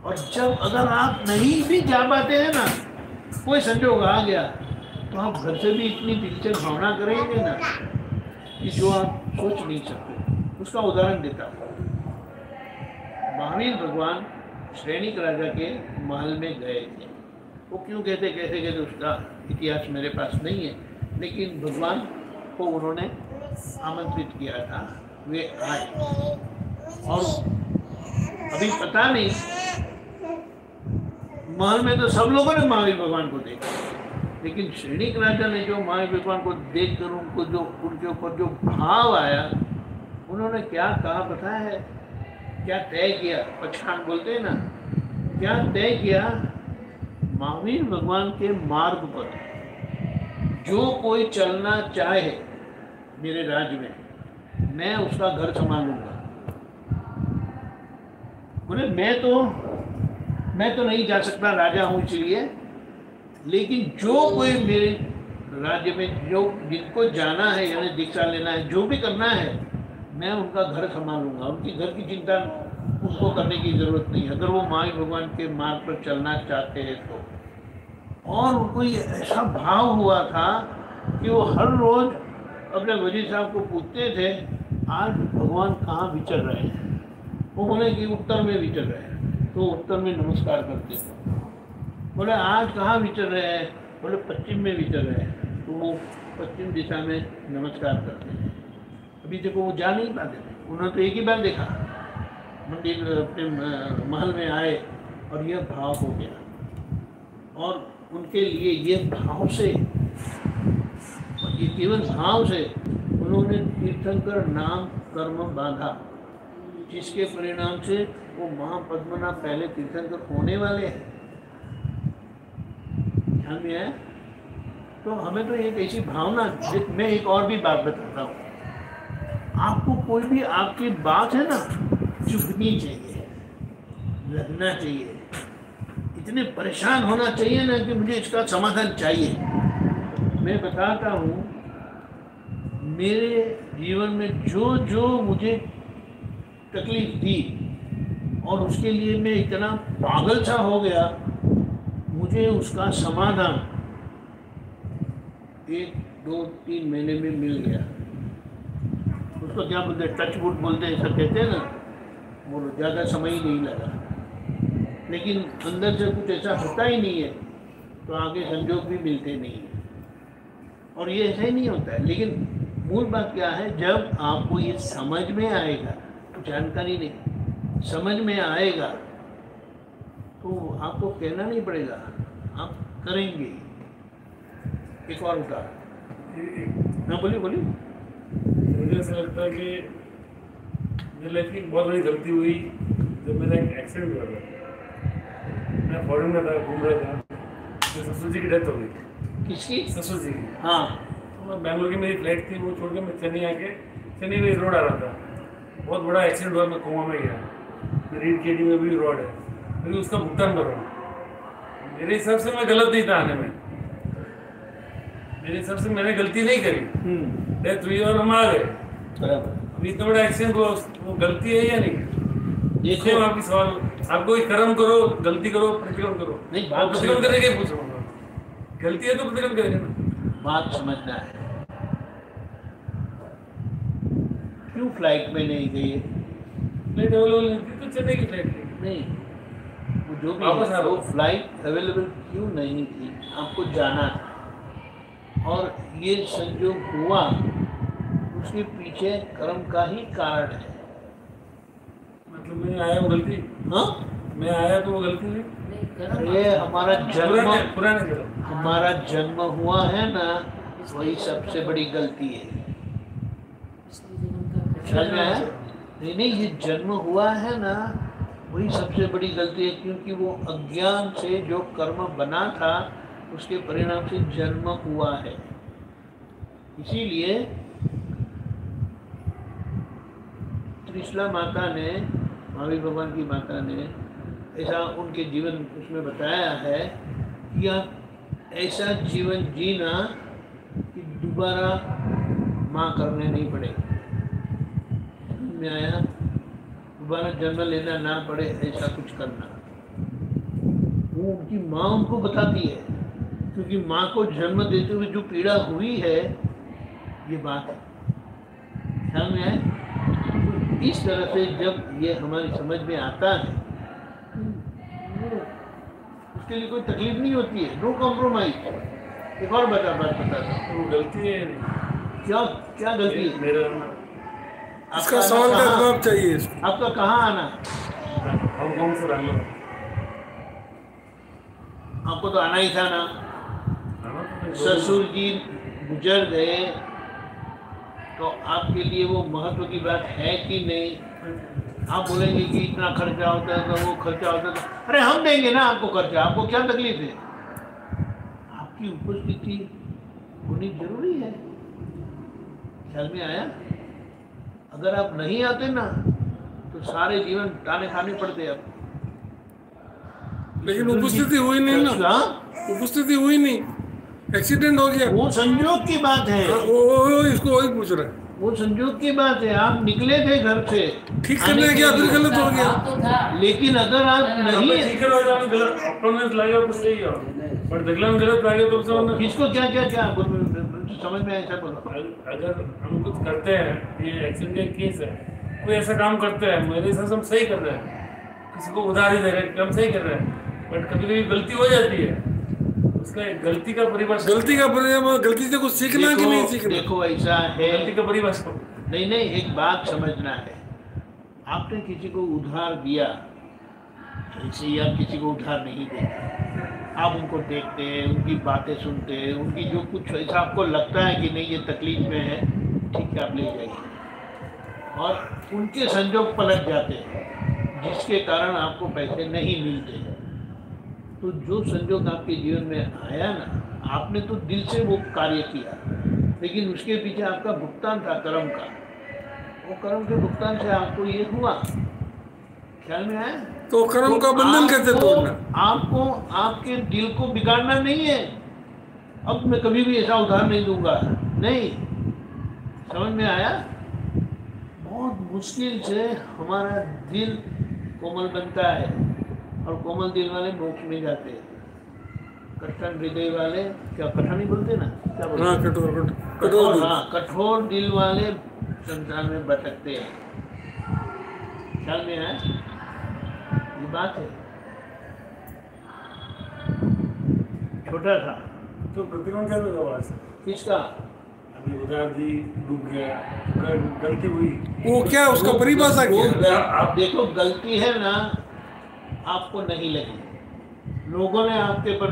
और जब अगर आप नहीं भी जा पाते हैं ना, कोई संजोग आ गया, तो आप घर से भी इतनी दिल से भावना करेंगे ना कि जो आप सोच नहीं सकते। उसका उदाहरण देता हूँ। महावीर भगवान श्रेणिक राजा के महल में गए थे। वो क्यों कहते कैसे कहते उसका इतिहास मेरे पास नहीं है, लेकिन भगवान को उन्होंने आमंत्रित किया था, वे आए। और अभी पता नहीं, महल में तो सब लोगों ने महावीर भगवान को देखा, लेकिन श्रेणिक राजा ने जो महावीर भगवान को देखकर उनको जो उनके ऊपर जो भाव आया, उन्होंने क्या कहा पता है? क्या तय किया? पछाण बोलते हैं ना, क्या तय किया? महावीर भगवान के मार्ग पर जो कोई चलना चाहे मेरे राज्य में, मैं उसका घर संभालूंगा। बोले मैं तो नहीं जा सकता, राजा हूँ इसलिए, लेकिन जो कोई मेरे राज्य में जो जिनको जाना है, यानी दीक्षा लेना है, जो भी करना है, मैं उनका घर संभालूंगा। उनकी घर की चिंता उनको करने की जरूरत नहीं, अगर वो महावीर भगवान के मार्ग पर चलना चाहते हैं तो। और उनको ये ऐसा भाव हुआ था कि वो हर रोज अपने वजीर साहब को पूछते थे, आज भगवान कहाँ विचर रहे हैं? वो बोले कि उत्तर में विचर रहे हैं, तो उत्तर में नमस्कार करते थे। बोले आज कहाँ विचर रहे हैं? बोले पश्चिम में विचर रहे हैं, तो वो पश्चिम दिशा में नमस्कार करते हैं। अभी तक वो जा नहीं पाते थे, उन्होंने तो एक ही बार देखा, मंदिर अपने महल में आए और यह भाव हो गया। और उनके लिए ये भाव से, ये केवल भाव से उन्होंने तीर्थंकर नाम कर्म बांधा, जिसके परिणाम से वो महापद्मनाभ पहले तीर्थंकर होने वाले हैं। ध्यान में है? तो हमें तो एक ऐसी भावना, मैं एक और भी बात बताता हूँ आपको। कोई भी आपकी बात है ना, चुभनी चाहिए, लगना चाहिए, इतने परेशान होना चाहिए ना कि मुझे इसका समाधान चाहिए। मैं बताता हूँ, मेरे जीवन में जो जो मुझे तकलीफ दी और उसके लिए मैं इतना पागल सा हो गया, मुझे उसका समाधान 1, 2, 3 महीने में मिल गया। उसको क्या बोलते हैं, टच वुड बोलते हैं, ऐसा कहते हैं ना, बोलो ज़्यादा समय ही नहीं लगा। लेकिन अंदर से कुछ ऐसा होता ही नहीं है तो आगे संजोग भी मिलते नहीं हैं, और ये ऐसा ही नहीं होता है। लेकिन मूल बात क्या है, जब आपको ये समझ में आएगा, तो जानकारी नहीं समझ में आएगा तो आपको कहना नहीं पड़ेगा, आप करेंगे। एक और उदाहरण, हाँ बोलिए बोलिए। मुझे ऐसा लगता है कि मेरी लाइफ की बहुत बड़ी गलती हुई जब मेरा एक एक्सीडेंट हुआ था। मैं फॉरेन में था, घूम रहा था, मेरे ससुर जी की डेथ हो गई। किसकी? ससुर जी की। हाँ। तो मैं बेंगलोर की मेरी फ्लाइट थी, वो छोड़ के मैं चेन्नई आके, चेन्नई में रोड आ रहा था, बहुत बड़ा एक्सीडेंट हुआ, मैं कोमा में गया। मेरी रीढ़ की हड्डी में भी रॉड है, मैं उसका भुगतान कर रहा हूँ। मेरे हिसाब से मैं गलत नहीं था आने में, मेरे हिसाब से मैंने गलती नहीं करी, डेथ हुई और हम आ गए। अभी इतना बड़ा एक्सीडेंट हुआ, वो गलती है या नहीं? देखो आपकी सवाल, आप कोई कर्म करो, गलती करो, प्रतिक्रम करो। नहीं, बात प्रतिक्रम करने के पूछ रहा हूँ, गलती है तो प्रतिक्रम करेंगे ना। बात समझना है, क्यों फ्लाइट में नहीं गई? फ्लाइट अवेलेबल नहीं थी तो चेन्नई की फ्लाइट थी। नहीं, वो जो भी वापस है, आ वो रहा। फ्लाइट अवेलेबल क्यों नहीं थी? आपको जाना था और ये संयोग हुआ, उसके पीछे कर्म का ही कारण है। मतलब मैं आया वो गलती, हाँ, मैं आया तो वो गलती नहीं, नहीं, कर्म अरे हमारा जन्म, पुराने कर्म। हमारा जन्म हुआ है ना, वही सबसे बड़ी गलती है। पिछले जन्म का समझ में आया? नहीं नहीं, ये जन्म हुआ है ना, वही सबसे बड़ी गलती है, क्योंकि वो अज्ञान से जो कर्म बना था उसके परिणाम से जन्म हुआ है। इसीलिए त्रिशला माता ने, महावीर भगवान की माता ने ऐसा उनके जीवन उसमें बताया है कि आप ऐसा जीवन जीना कि दोबारा माँ करने नहीं पड़े। में आया, दोबारा जन्म लेना ना पड़े, ऐसा कुछ करना। वो उनकी माँ उनको बताती है, क्योंकि माँ को जन्म देते हुए जो पीड़ा हुई है, ये बात है, ख्याल में आए? तो इस तरह से जब ये हमारी समझ में आता है, उसके लिए कोई तकलीफ नहीं होती है, नो कॉम्प्रोमाइज। एक और बात बताता हूँ, वो गलती है क्या क्या गलती है? मेरा इसका सवाल का जवाब चाहिए इसको। आपका कहाँ आना? हांगकांग से बैंगलोर। आपको तो आना ही था ना। ससुर जी गुजर गए तो आपके लिए वो महत्व की बात है कि नहीं? आप बोलेंगे कि इतना खर्चा होता है तो वो खर्चा होता है, अरे हम देंगे ना आपको खर्चा, आपको क्या तकलीफ है? आपकी उपस्थिति होनी जरूरी है। ख्याल में आया? अगर आप नहीं आते ना तो सारे जीवन ताने खाने पड़ते आपको। लेकिन उपस्थिति हुई नहीं ना, उपस्थिति हुई नहीं, एक्सीडेंट हो गया। वो संयोग की बात है, वो इसको वही पूछ रहा है। वो संयोग की बात है। आप निकले थे घर से ठीक करने गया, फिर गलत हो गया। तो था, लेकिन अगर आप नहीं, ठीक है रोज गलत अपने लगेगा तो सही है, पर दगलन गलत लगे तो समझ। किसको क्या क्या क्या समझ में ऐसा बोलो। अगर हम कुछ करते हैं, ये एक्सीडेंट केस है, कोई ऐसा काम करते हैं, मेरे हिसाब से हम सही कर रहे हैं, किसी को उधार ही दे रहे हैं, हम सही कर रहे हैं, बट कभी कभी गलती हो जाती है, उसका गलती का परिभाषा, गलती से कुछ सीखना कि नहीं सीखना। देखो ऐसा है, गलती का परिभाषा नहीं नहीं, एक बात समझना है। आपने किसी को उधार दिया, ऐसे ही आप किसी को उधार नहीं देते। आप उनको देखते हैं, उनकी बातें सुनते हैं, उनकी जो कुछ ऐसा आपको लगता है कि नहीं ये तकलीफ में है, ठीक है आप ले जाइए, और उनके संजोग पलट जाते हैं जिसके कारण आपको पैसे नहीं मिलते। तो जो संजोग आपके जीवन में आया ना, आपने तो दिल से वो कार्य किया, लेकिन उसके पीछे आपका भुगतान था कर्म का। वो कर्म के भुगतान से आपको ये हुआ, ख्याल में आया? तो कर्म का बंधन कैसे तोड़ना? आपको आपके दिल को बिगाड़ना नहीं है। अब मैं कभी भी ऐसा उधार नहीं दूंगा, नहीं, समझ में आया? बहुत मुश्किल से हमारा दिल कोमल बनता है और कोमल दिल वाले मोक्ष में जाते हैं। कठिन हृदय वाले, क्या कठिन ही बोलते ना, क्या बोलते? हाँ, कठोर हाँ, कठोर दिल वाले संसार में भटकते हैं। ख्याल में आया? ये बात है। छोटा था तो प्रतिक्रमण कैसे हुआ वहाँ से? किसका? अभी उदार जी डूब गया, गलती हुई। वो क्या, उसका परिभाषा क्या है? आप देखो, गलती है ना, आपको नहीं लगी, लोगों ने आपके पर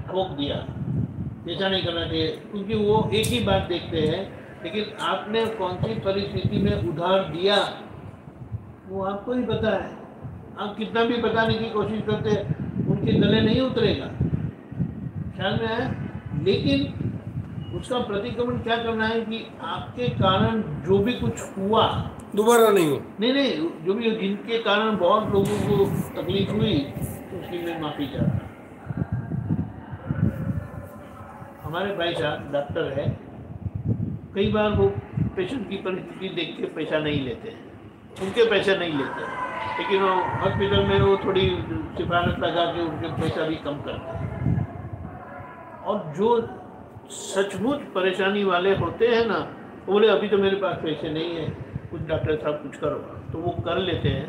ठोक दिया, ऐसा नहीं करना चाहिए, क्योंकि वो एक ही बात देखते हैं, लेकिन आपने कौन सी परिस्थिति में उधार दिया वो आपको ही पता है। आप कितना भी बताने की कोशिश करते हैं, उनके गले नहीं उतरेगा। ख्याल में आया? लेकिन उसका प्रतिक्रमण क्या करना है कि आपके कारण जो भी कुछ हुआ दोबारा नहीं हो। नहीं, जो भी जिनके कारण बहुत लोगों को तकलीफ हुई, तो उसकी मैं माफ़ी चाहता हूँ। हमारे भाई साहब डॉक्टर है, कई बार वो पेशेंट की परिस्थिति देख के पैसा नहीं लेते हैं, उनके पैसे नहीं लेते, लेकिन वो हॉस्पिटल में वो थोड़ी सिफारिश लगा के उनके पैसा भी कम करते हैं। और जो सचमुच परेशानी वाले होते हैं ना, वो बोले अभी तो मेरे पास पैसे नहीं है, कुछ डॉक्टर साहब कुछ करो, तो वो कर लेते हैं।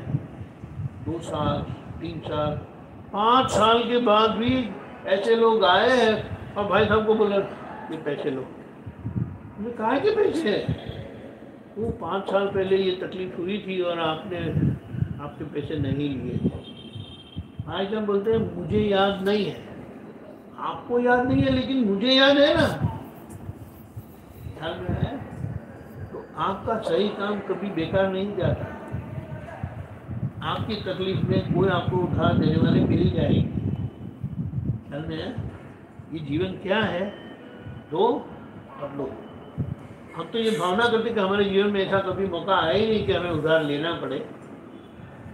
2 साल 3 साल 5 साल के बाद भी ऐसे लोग आए हैं और भाई साहब को बोला ये पैसे लो। मैंने कहा कि पैसे वो 5 साल पहले ये तकलीफ हुई थी और आपने आपके पैसे नहीं लिए। भाई साहब बोलते हैं मुझे याद नहीं है, आपको याद नहीं है लेकिन मुझे याद है ना। ख्याल में है? तो आपका सही काम कभी बेकार नहीं जाता। आपकी तकलीफ में कोई आपको उधार देने वाले मिल जाएगी। ख्याल में है? ये जीवन क्या है? दो और लो। हम तो ये भावना करते कि हमारे जीवन में ऐसा कभी मौका आया ही नहीं कि हमें उधार लेना पड़े,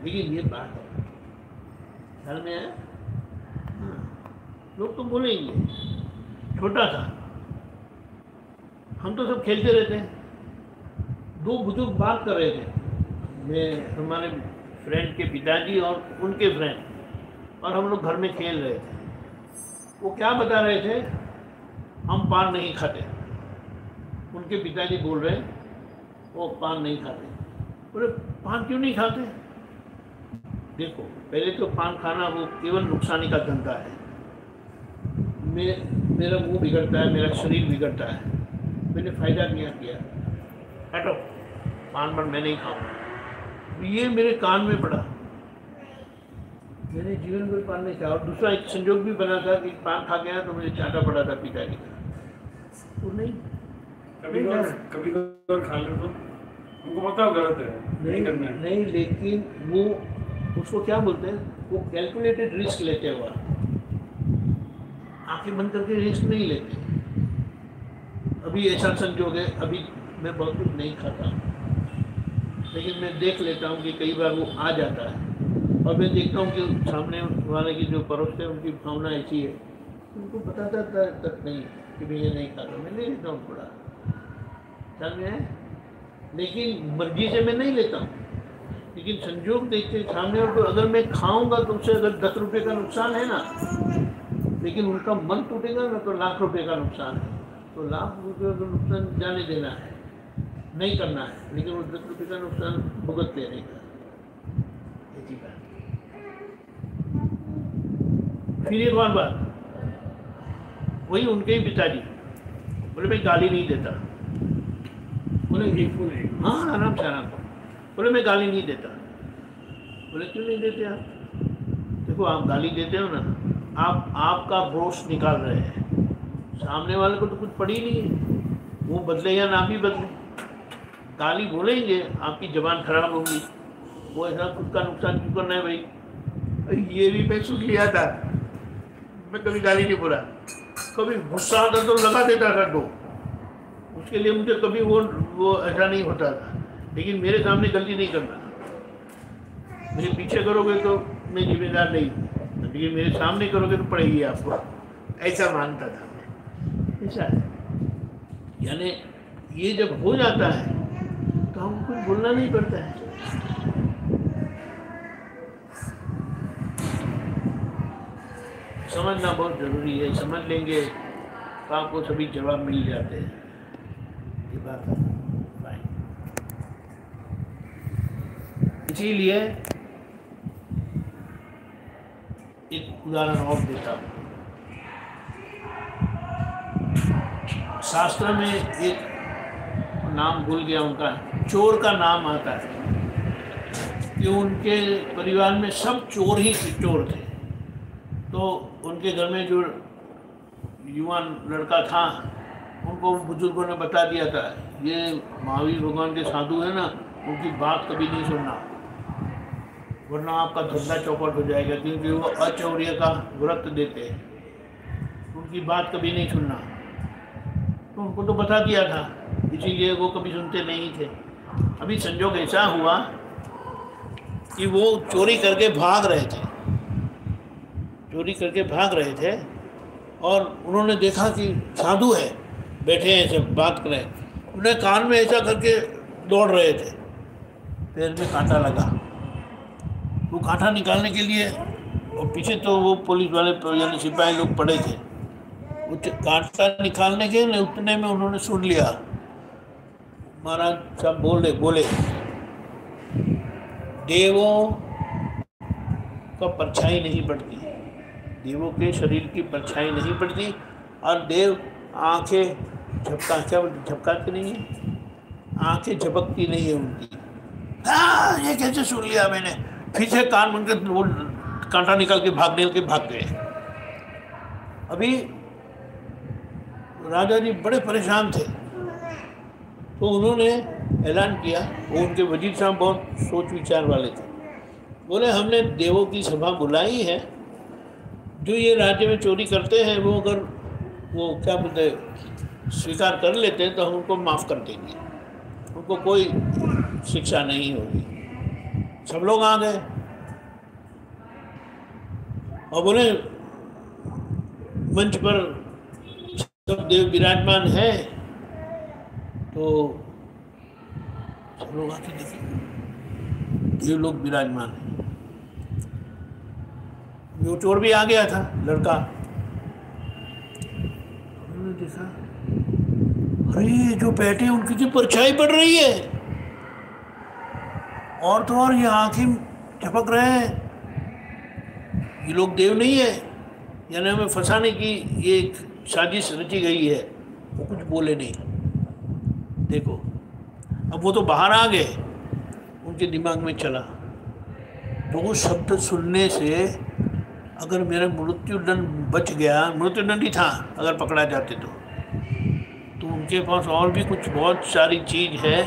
लेकिन ये बात है। ख्याल में है? लोग तो बोलेंगे छोटा था, हम तो सब खेलते रहते हैं। 2 बुजुर्ग बात कर रहे थे, मैं हमारे फ्रेंड के पिताजी और उनके फ्रेंड, और हम लोग घर में खेल रहे थे। वो क्या बता रहे थे, हम पान नहीं खाते। उनके पिताजी बोल रहे हैं वो पान नहीं खाते। बोले पान क्यों नहीं खाते? देखो पहले तो पान खाना वो केवल नुकसानी का धंधा है। मेरा मुंह बिगड़ता है, मेरा शरीर बिगड़ता है, मैंने फ़ायदा नहीं किया, हटो पान पर मैं नहीं खाऊंगा। ये मेरे कान में पड़ा, मैंने जीवन में पान नहीं खाया। और दूसरा एक संजोग भी बना था कि पान खा गया तो मुझे चाटा पड़ा था पिताजी का। तो नहीं, कभी खा लो तो उनको पता हो गलत है, नहीं करना है। नहीं, लेकिन वो उसको क्या बोलते हैं, वो कैलकुलेटेड रिस्क लेते हुआ, आंखें बंद करके रिस्क नहीं लेते। अभी ऐसा संजोग है, अभी मैं बहुत कुछ नहीं खाता, लेकिन मैं देख लेता हूँ कि कई बार वो आ जाता है, और मैं देखता हूँ कि सामने वाले की जो पड़ोस है उनकी भावना ऐसी है, उनको पता तक नहीं कि मैं ये नहीं खाता, मैं ले लेता हूँ थोड़ा, ख्याल में है। लेकिन मर्जी से मैं नहीं लेता हूँ, लेकिन संजोग देखते सामने, और अगर मैं खाऊंगा तो उससे अगर 10 रुपये का नुकसान है ना, लेकिन उनका मन टूटेगा ना तो लाख रुपए का नुकसान है। तो लाख रुपये का नुकसान जाने देना है, नहीं करना है, लेकिन वो 10 रुपये का नुकसान भुगत लेने का। ऐसी बात। फिर एक और बात, वही उनके ही पिताजी बोले मैं गाली नहीं देता। बोले हाँ आराम से आराम। बोले मैं गाली नहीं देता। बोले क्यों नहीं देते आप? देखो आप गाली देते हो ना, आप आपका ब्रोश निकाल रहे हैं, सामने वाले को तो कुछ पड़ी नहीं है, वो बदले या ना भी बदले, गाली बोलेंगे आपकी जबान खराब होगी। वो ऐसा खुद का नुकसान क्यों करना है भाई? ये भी मैं सुन लिया था, मैं कभी गाली नहीं बोला, कभी गुस्सा आता तो लगा देता था दो, उसके लिए मुझे कभी वो ऐसा नहीं होता था। लेकिन मेरे सामने गलती नहीं करना, मेरे पीछे करोगे तो मैं जिम्मेदार नहीं, लेकिन मेरे सामने करोगे तो पड़ेगी आपको, ऐसा मानता था मैं। ऐसा है, यानी ये जब हो जाता है तो हमको कुछ बोलना नहीं पड़ता है। समझना बहुत जरूरी है, समझ लेंगे तो आपको सभी जवाब मिल जाते हैं। ये बात है। इसीलिए एक उदाहरण और देता हूँ। शास्त्र में एक नाम भूल गया उनका, चोर का नाम आता है कि उनके परिवार में सब चोर ही चोर थे। तो उनके घर में जो युवा लड़का था उनको बुजुर्गों ने बता दिया था, ये महावीर भगवान के साधु है ना, उनकी बात कभी नहीं सुनना, वरना आपका धंधा चौपट हो जाएगा, क्योंकि वो अचौर्य का व्रत देते हैं, उनकी बात कभी नहीं सुनना। तो उनको तो बता दिया था, इसीलिए वो कभी सुनते नहीं थे। अभी संजोग ऐसा हुआ कि वो चोरी करके भाग रहे थे, और उन्होंने देखा कि साधु है, बैठे हैं सब बात कर रहे हैं। उन्हें कान में ऐसा करके दौड़ रहे थे, पैर में कांटा लगा। वो कांटा निकालने के लिए, और पीछे तो वो पुलिस वाले यानी सिपाही लोग पड़े थे, वो कांटा निकालने के उतने में उन्होंने सुन लिया, महाराज साहब बोले देवों का परछाई नहीं पड़ती, देवों के शरीर की परछाई नहीं पड़ती, और देव आंखें झपकाते नहीं है, आंखें झपकती नहीं है उनकी। हाँ, ये कैसे सुन लिया मैंने? फिर से कान बन कर वो कांटा निकाल के भाग गए। अभी राजा जी बड़े परेशान थे, तो उन्होंने ऐलान किया, वो उनके वजीर साहब बहुत सोच विचार वाले थे, बोले हमने देवों की सभा बुलाई है, जो ये राज्य में चोरी करते हैं वो अगर वो क्या बोलते स्वीकार कर लेते हैं तो हम उनको माफ़ कर देंगे, उनको कोई शिक्षा नहीं होगी। सब लोग आ गए और बोले मंच पर सब देव विराजमान है, तो सब लोग आके देखे देव लोग विराजमान है। वो चोर भी आ गया था, लड़का, उन्होंने देखा, अरे जो बैठे उनकी जो परछाई पड़ रही है, और तो और ये आंखें झपक रहे हैं, ये लोग देव नहीं है, यानी हमें फंसाने की ये एक साजिश रची गई है। वो कुछ बोले नहीं। देखो, अब वो तो बाहर आ गए, उनके दिमाग में चला, तो वो शब्द सुनने से अगर मेरा मृत्युदंड बच गया, मृत्युदंड ही था अगर पकड़ा जाते तो उनके पास और भी कुछ बहुत सारी चीज़ है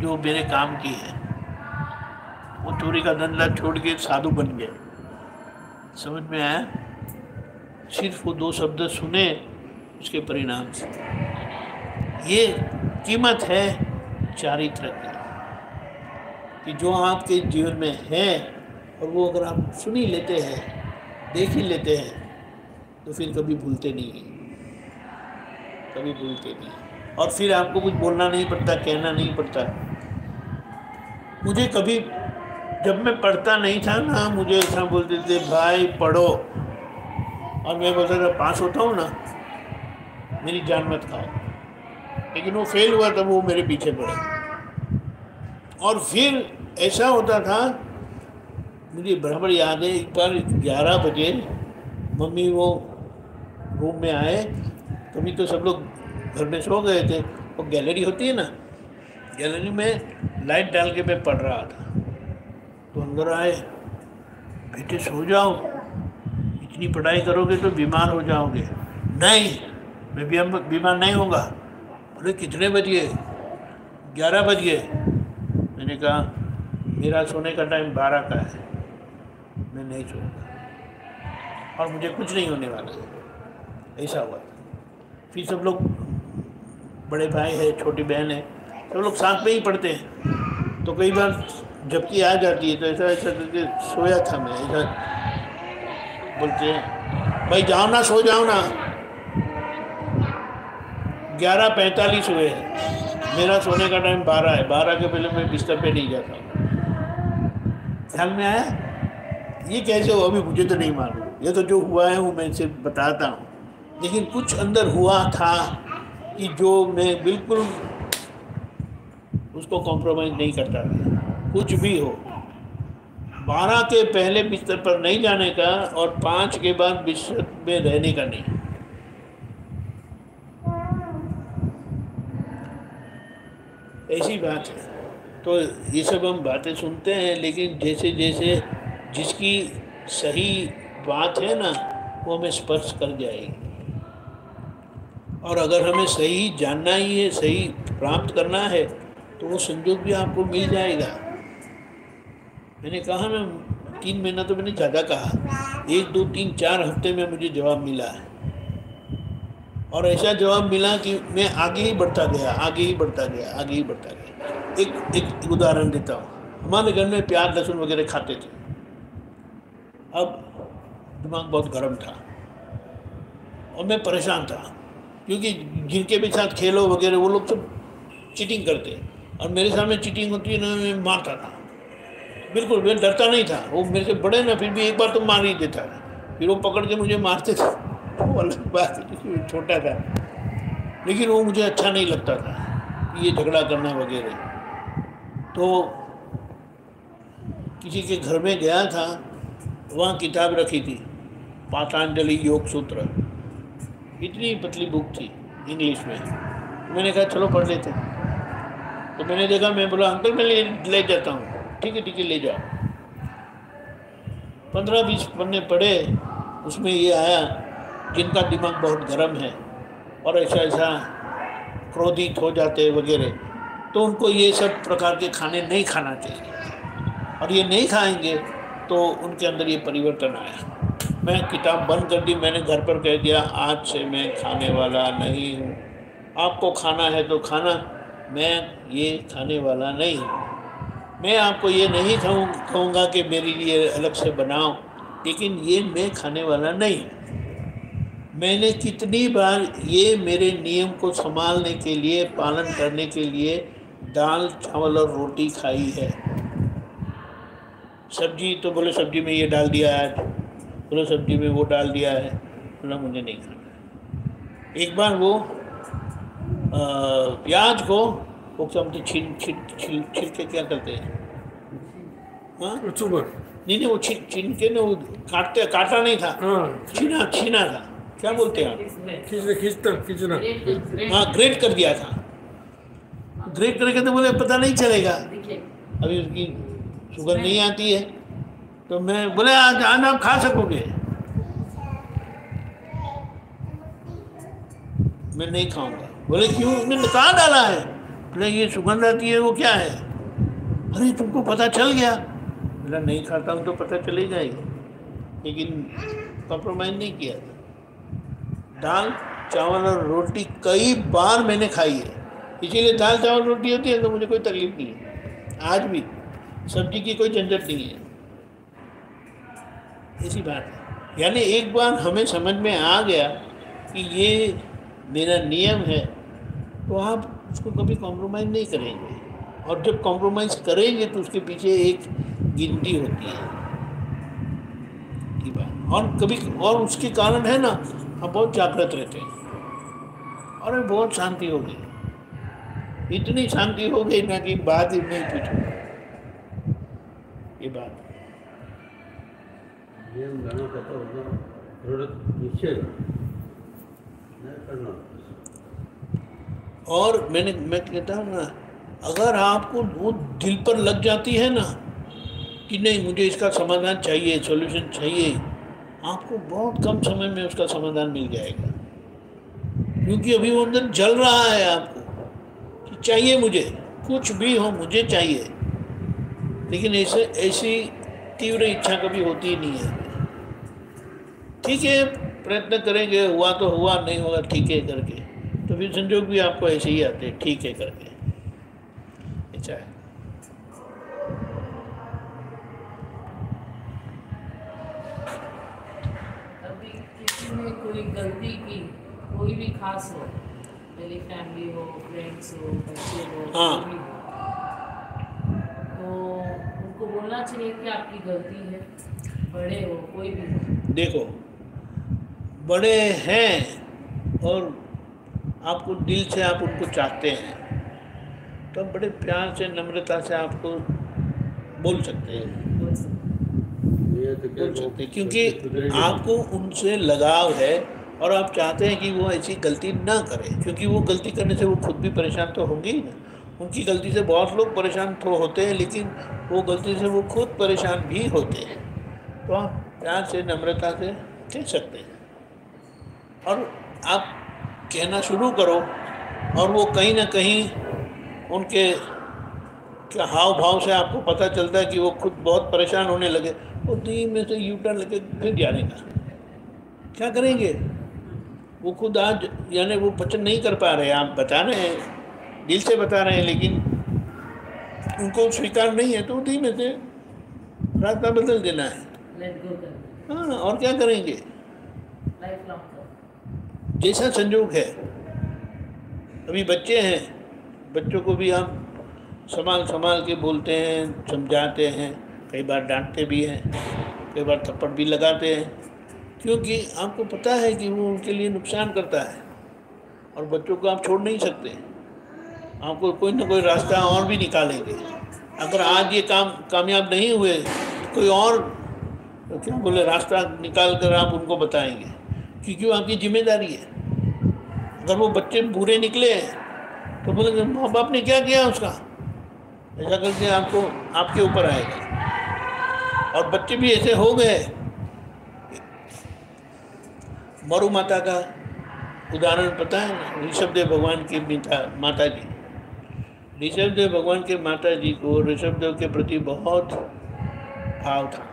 जो मेरे काम की है। वो चोरी का धंधा छोड़ के साधु बन गए। समझ में आया? सिर्फ वो 2 शब्द सुने, उसके परिणाम से। ये कीमत है चारित्र की, कि जो आपके जीवन में है और वो अगर आप सुन ही लेते हैं, देख ही लेते हैं, तो फिर कभी भूलते नहीं, और फिर आपको कुछ बोलना नहीं पड़ता, कहना नहीं पड़ता। मुझे कभी, जब मैं पढ़ता नहीं था ना, मुझे ऐसा बोलते थे भाई पढ़ो, और मैं बोलता था पास होता हूँ ना, मेरी जान मत खाओ। लेकिन वो फेल हुआ तब वो मेरे पीछे पड़े। और फिर ऐसा होता था, मुझे बराबर याद है, एक बार 11 बजे मम्मी वो रूम में आए, तभी तो सब लोग घर में सो गए थे। वो गैलरी होती है ना, गैलरी में लाइट डाल के मैं पढ़ रहा था, तो अंदर आए, बेटे सो जाओ, इतनी पढ़ाई करोगे तो बीमार हो जाओगे। नहीं, मैं बीमार नहीं होगा। बोले कितने बज गए? 11 बज गए। मैंने कहा मेरा सोने का टाइम 12 का है, मैं नहीं सोऊंगा और मुझे कुछ नहीं होने वाला है। ऐसा हुआ। फिर सब लोग, बड़े भाई है, छोटी बहन है, सब लोग साथ में ही पढ़ते हैं। तो कई बार झपकी आ जाती है, तो ऐसा करके सोया था मैं, ऐसा बोलते हैं भाई जाओ ना, सो जाओ ना। 11:45 हुए हैं, मेरा सोने का टाइम 12 है, 12 के पहले मैं बिस्तर पे नहीं जाता हूँ। ख्याल में आया? ये कैसे हो, अभी मुझे तो नहीं मालूम, ये तो जो हुआ है वो मैं सिर्फ बताता हूँ, लेकिन कुछ अंदर हुआ था कि जो मैं बिल्कुल उसको कॉम्प्रोमाइज़ नहीं करता था, कुछ भी हो। 12 के पहले बिस्तर पर नहीं जाने का और 5 के बाद बिस्तर में रहने का नहीं। ऐसी बात है। तो ये सब हम बातें सुनते हैं, लेकिन जैसे जैसे जिसकी सही बात है ना, वो हमें स्पर्श कर जाएगी। और अगर हमें सही जानना ही है, सही प्राप्त करना है, तो वो संयोग भी आपको मिल जाएगा। मैंने कहा ना, 3 महीना तो मैंने ज़्यादा कहा, 1 2 3 4 हफ्ते में मुझे जवाब मिला है। और ऐसा जवाब मिला कि मैं आगे ही बढ़ता गया, आगे ही बढ़ता गया, आगे ही बढ़ता गया। एक उदाहरण देता हूँ। हमारे घर में प्याज लहसुन वगैरह खाते थे। अब दिमाग बहुत गर्म था और मैं परेशान था, क्योंकि जिनके भी साथ खेलो वगैरह वो लोग सब चीटिंग करते, और मेरे सामने चीटिंग होती है ना, मैं मारता था। बिल्कुल मैं डरता नहीं था, वो मेरे से बड़े ना, फिर भी एक बार तो मार ही देता था, फिर वो पकड़ के मुझे मारते थे, वो अलग बात है, छोटा था। लेकिन वो मुझे अच्छा नहीं लगता था, ये झगड़ा करना वगैरह। तो किसी के घर में गया था, वहाँ किताब रखी थी, पतंजलि योग सूत्र, इतनी पतली बुक थी इंग्लिश में। मैंने कहा चलो पढ़ लेते हैं। तो मैंने देखा, मैं बोला अंकल मैं ले जाता हूँ। ठीक है ले जाओ। 15-20 पन्ने पढ़े, उसमें ये आया, जिनका दिमाग बहुत गर्म है और ऐसा क्रोधित हो जाते वगैरह, तो उनको ये सब प्रकार के खाने नहीं खाना चाहिए, और ये नहीं खाएंगे तो उनके अंदर ये परिवर्तन आया। मैं किताब बंद कर दी, मैंने घर पर कह दिया आज से मैं खाने वाला नहीं हूँ। आपको खाना है तो खाना, मैं ये खाने वाला नहीं हूँ। मैं आपको ये नहीं कहूँगा कि मेरे लिए अलग से बनाओ, लेकिन ये मैं खाने वाला नहीं हूँ। मैंने कितनी बार ये मेरे नियम को संभालने के लिए, पालन करने के लिए दाल चावल और रोटी खाई है। सब्जी तो बोले सब्जी में ये डाल दिया है, बोले सब्जी में वो डाल दिया है, बोला मुझे नहीं खाना। एक बार वो प्याज को वो समझे छिल के क्या करते हैं, हाँ नहीं वो छीन के ना, वो काटा नहीं था, छीना था, क्या बोलते हैं आप, हाँ ग्रेट कर दिया था। ग्रेट करके तो बोले पता नहीं चलेगा, अभी उसकी शुगर नहीं आती है। तो मैं बोले आज आप खा सकोगे, मैं नहीं खाऊंगा। बोले क्यों, मैंने कहाँ डाला है? बोले ये सुगंध आती है, वो क्या है? अरे तुमको पता चल गया? बोला नहीं खाता हूँ तो पता चले जाएगा, लेकिन कॉम्प्रोमाइज़ नहीं किया। दाल चावल और रोटी कई बार मैंने खाई है, इसीलिए दाल चावल रोटी होती है तो मुझे कोई तकलीफ नहीं है। आज भी सब्जी की कोई झंझट नहीं है, ऐसी बात है। यानी एक बार हमें समझ में आ गया कि ये मेरा नियम है, तो आप उसको कभी कॉम्प्रोमाइज़ नहीं करेंगे, और जब कॉम्प्रोमाइज़ करेंगे तो उसके पीछे एक गिनती होती है की बात, और कभी और उसके कारण है ना हम बहुत जागृत रहते हैं, और बहुत शांति हो गई, इतनी शांति हो गई ना कि बात ही नहीं पूछो। ये बात नियम जाना पता होना, दृढ़ निश्चय नहीं करना। और मैं कहता हूँ ना, अगर आपको वो दिल पर लग जाती है ना कि नहीं मुझे इसका समाधान चाहिए, सॉल्यूशन चाहिए, आपको बहुत कम समय में उसका समाधान मिल जाएगा, क्योंकि अभी वो अंदर जल रहा है आपको कि चाहिए मुझे, कुछ भी हो मुझे चाहिए, लेकिन ऐसी तीव्र इच्छा कभी होती ही नहीं है। ठीक है प्रयत्न करेंगे, हुआ तो हुआ, नहीं हुआ ठीक है करके, तो फिर संजोग भी आपको ऐसे ही आते हैं ठीक है करके। अच्छा है। अभी किसी ने कोई गलती की, कोई भी खास हो, पहले फैमिली हो, फ्रेंड्स हो, बच्चे हो, हाँ। कोई भी हो, तो उनको बोलना चाहिए कि आपकी गलती है, बड़े हो कोई भी हो। देखो, बड़े हैं और आपको दिल से आप उनको चाहते हैं, तो आप बड़े प्यार से, नम्रता से आपको बोल सकते हैं, बोल सकते ये तो क्या बोल सकते हैं, क्योंकि सुधरेंगे आपको उनसे लगाव है और आप चाहते हैं कि वो ऐसी गलती ना करें, क्योंकि वो गलती करने से वो खुद भी परेशान तो होंगे ही ना। उनकी गलती से बहुत लोग परेशान तो होते हैं, लेकिन वो गलती से वो खुद परेशान भी होते हैं। तो आप प्यार से, नम्रता से कह सकते हैं और आप कहना शुरू करो, और वो कहीं ना कहीं उनके क्या हाव भाव से आपको पता चलता है कि वो खुद बहुत परेशान होने लगे, वो धीमे से यू टर्न लेके फिर जाने का क्या करेंगे। वो खुद आज यानी वो पचन नहीं कर पा रहे, आप बता रहे हैं, दिल से बता रहे हैं, लेकिन उनको स्वीकार नहीं है, तो धीमे से रास्ता बदल देना है। लेट गो कर, हाँ, और क्या करेंगे, लाइफ लॉन्ग कर। जैसा संजोग है। अभी बच्चे हैं, बच्चों को भी हम संभाल संभाल के बोलते हैं, समझाते हैं, कई बार डांटते भी हैं, कई बार थप्पड़ भी लगाते हैं, क्योंकि आपको पता है कि वो उनके लिए नुकसान करता है और बच्चों को आप छोड़ नहीं सकते। आपको कोई ना कोई रास्ता और भी निकालेंगे। अगर आज ये काम कामयाब नहीं हुए तो कोई और तो क्या बोले रास्ता निकाल कर आप उनको बताएंगे, क्योंकि वो आपकी जिम्मेदारी है। अगर वो बच्चे बुरे निकले तो बोलेंगे माँ बाप ने क्या किया उसका, ऐसा करके आपको आपके ऊपर आएगा। और बच्चे भी ऐसे हो गए। मरु माता का उदाहरण पता है ना, ऋषभदेव भगवान की माता जी। ऋषभदेव भगवान के माता जी को ऋषभदेव के प्रति बहुत भाव था,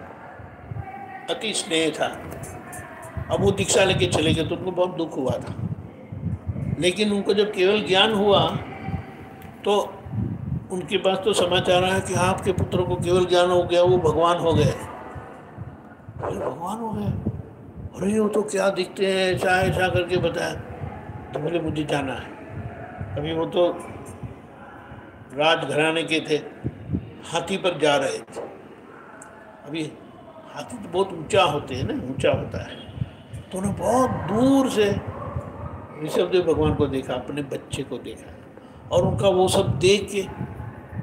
अति स्नेह था। अब वो दीक्षा लेके चले गए तो उनको बहुत दुख हुआ था, लेकिन उनको जब केवल ज्ञान हुआ तो उनके पास तो समाचार आया कि आपके पुत्र को केवल ज्ञान हो गया, वो भगवान हो गए। अरे भगवान हो गए, अरे वो तो क्या दिखते हैं, ऐसा ऐसा करके बताया। तो बोले मुझे जाना है। अभी वो तो राजघराने के थे, हाथी पर जा रहे थे। अभी हाथी तो बहुत ऊंचा होते हैं ना, ऊंचा होता है। तो उन्होंने बहुत दूर से ऋषभदेव भगवान को देखा, अपने बच्चे को देखा, और उनका वो सब देख के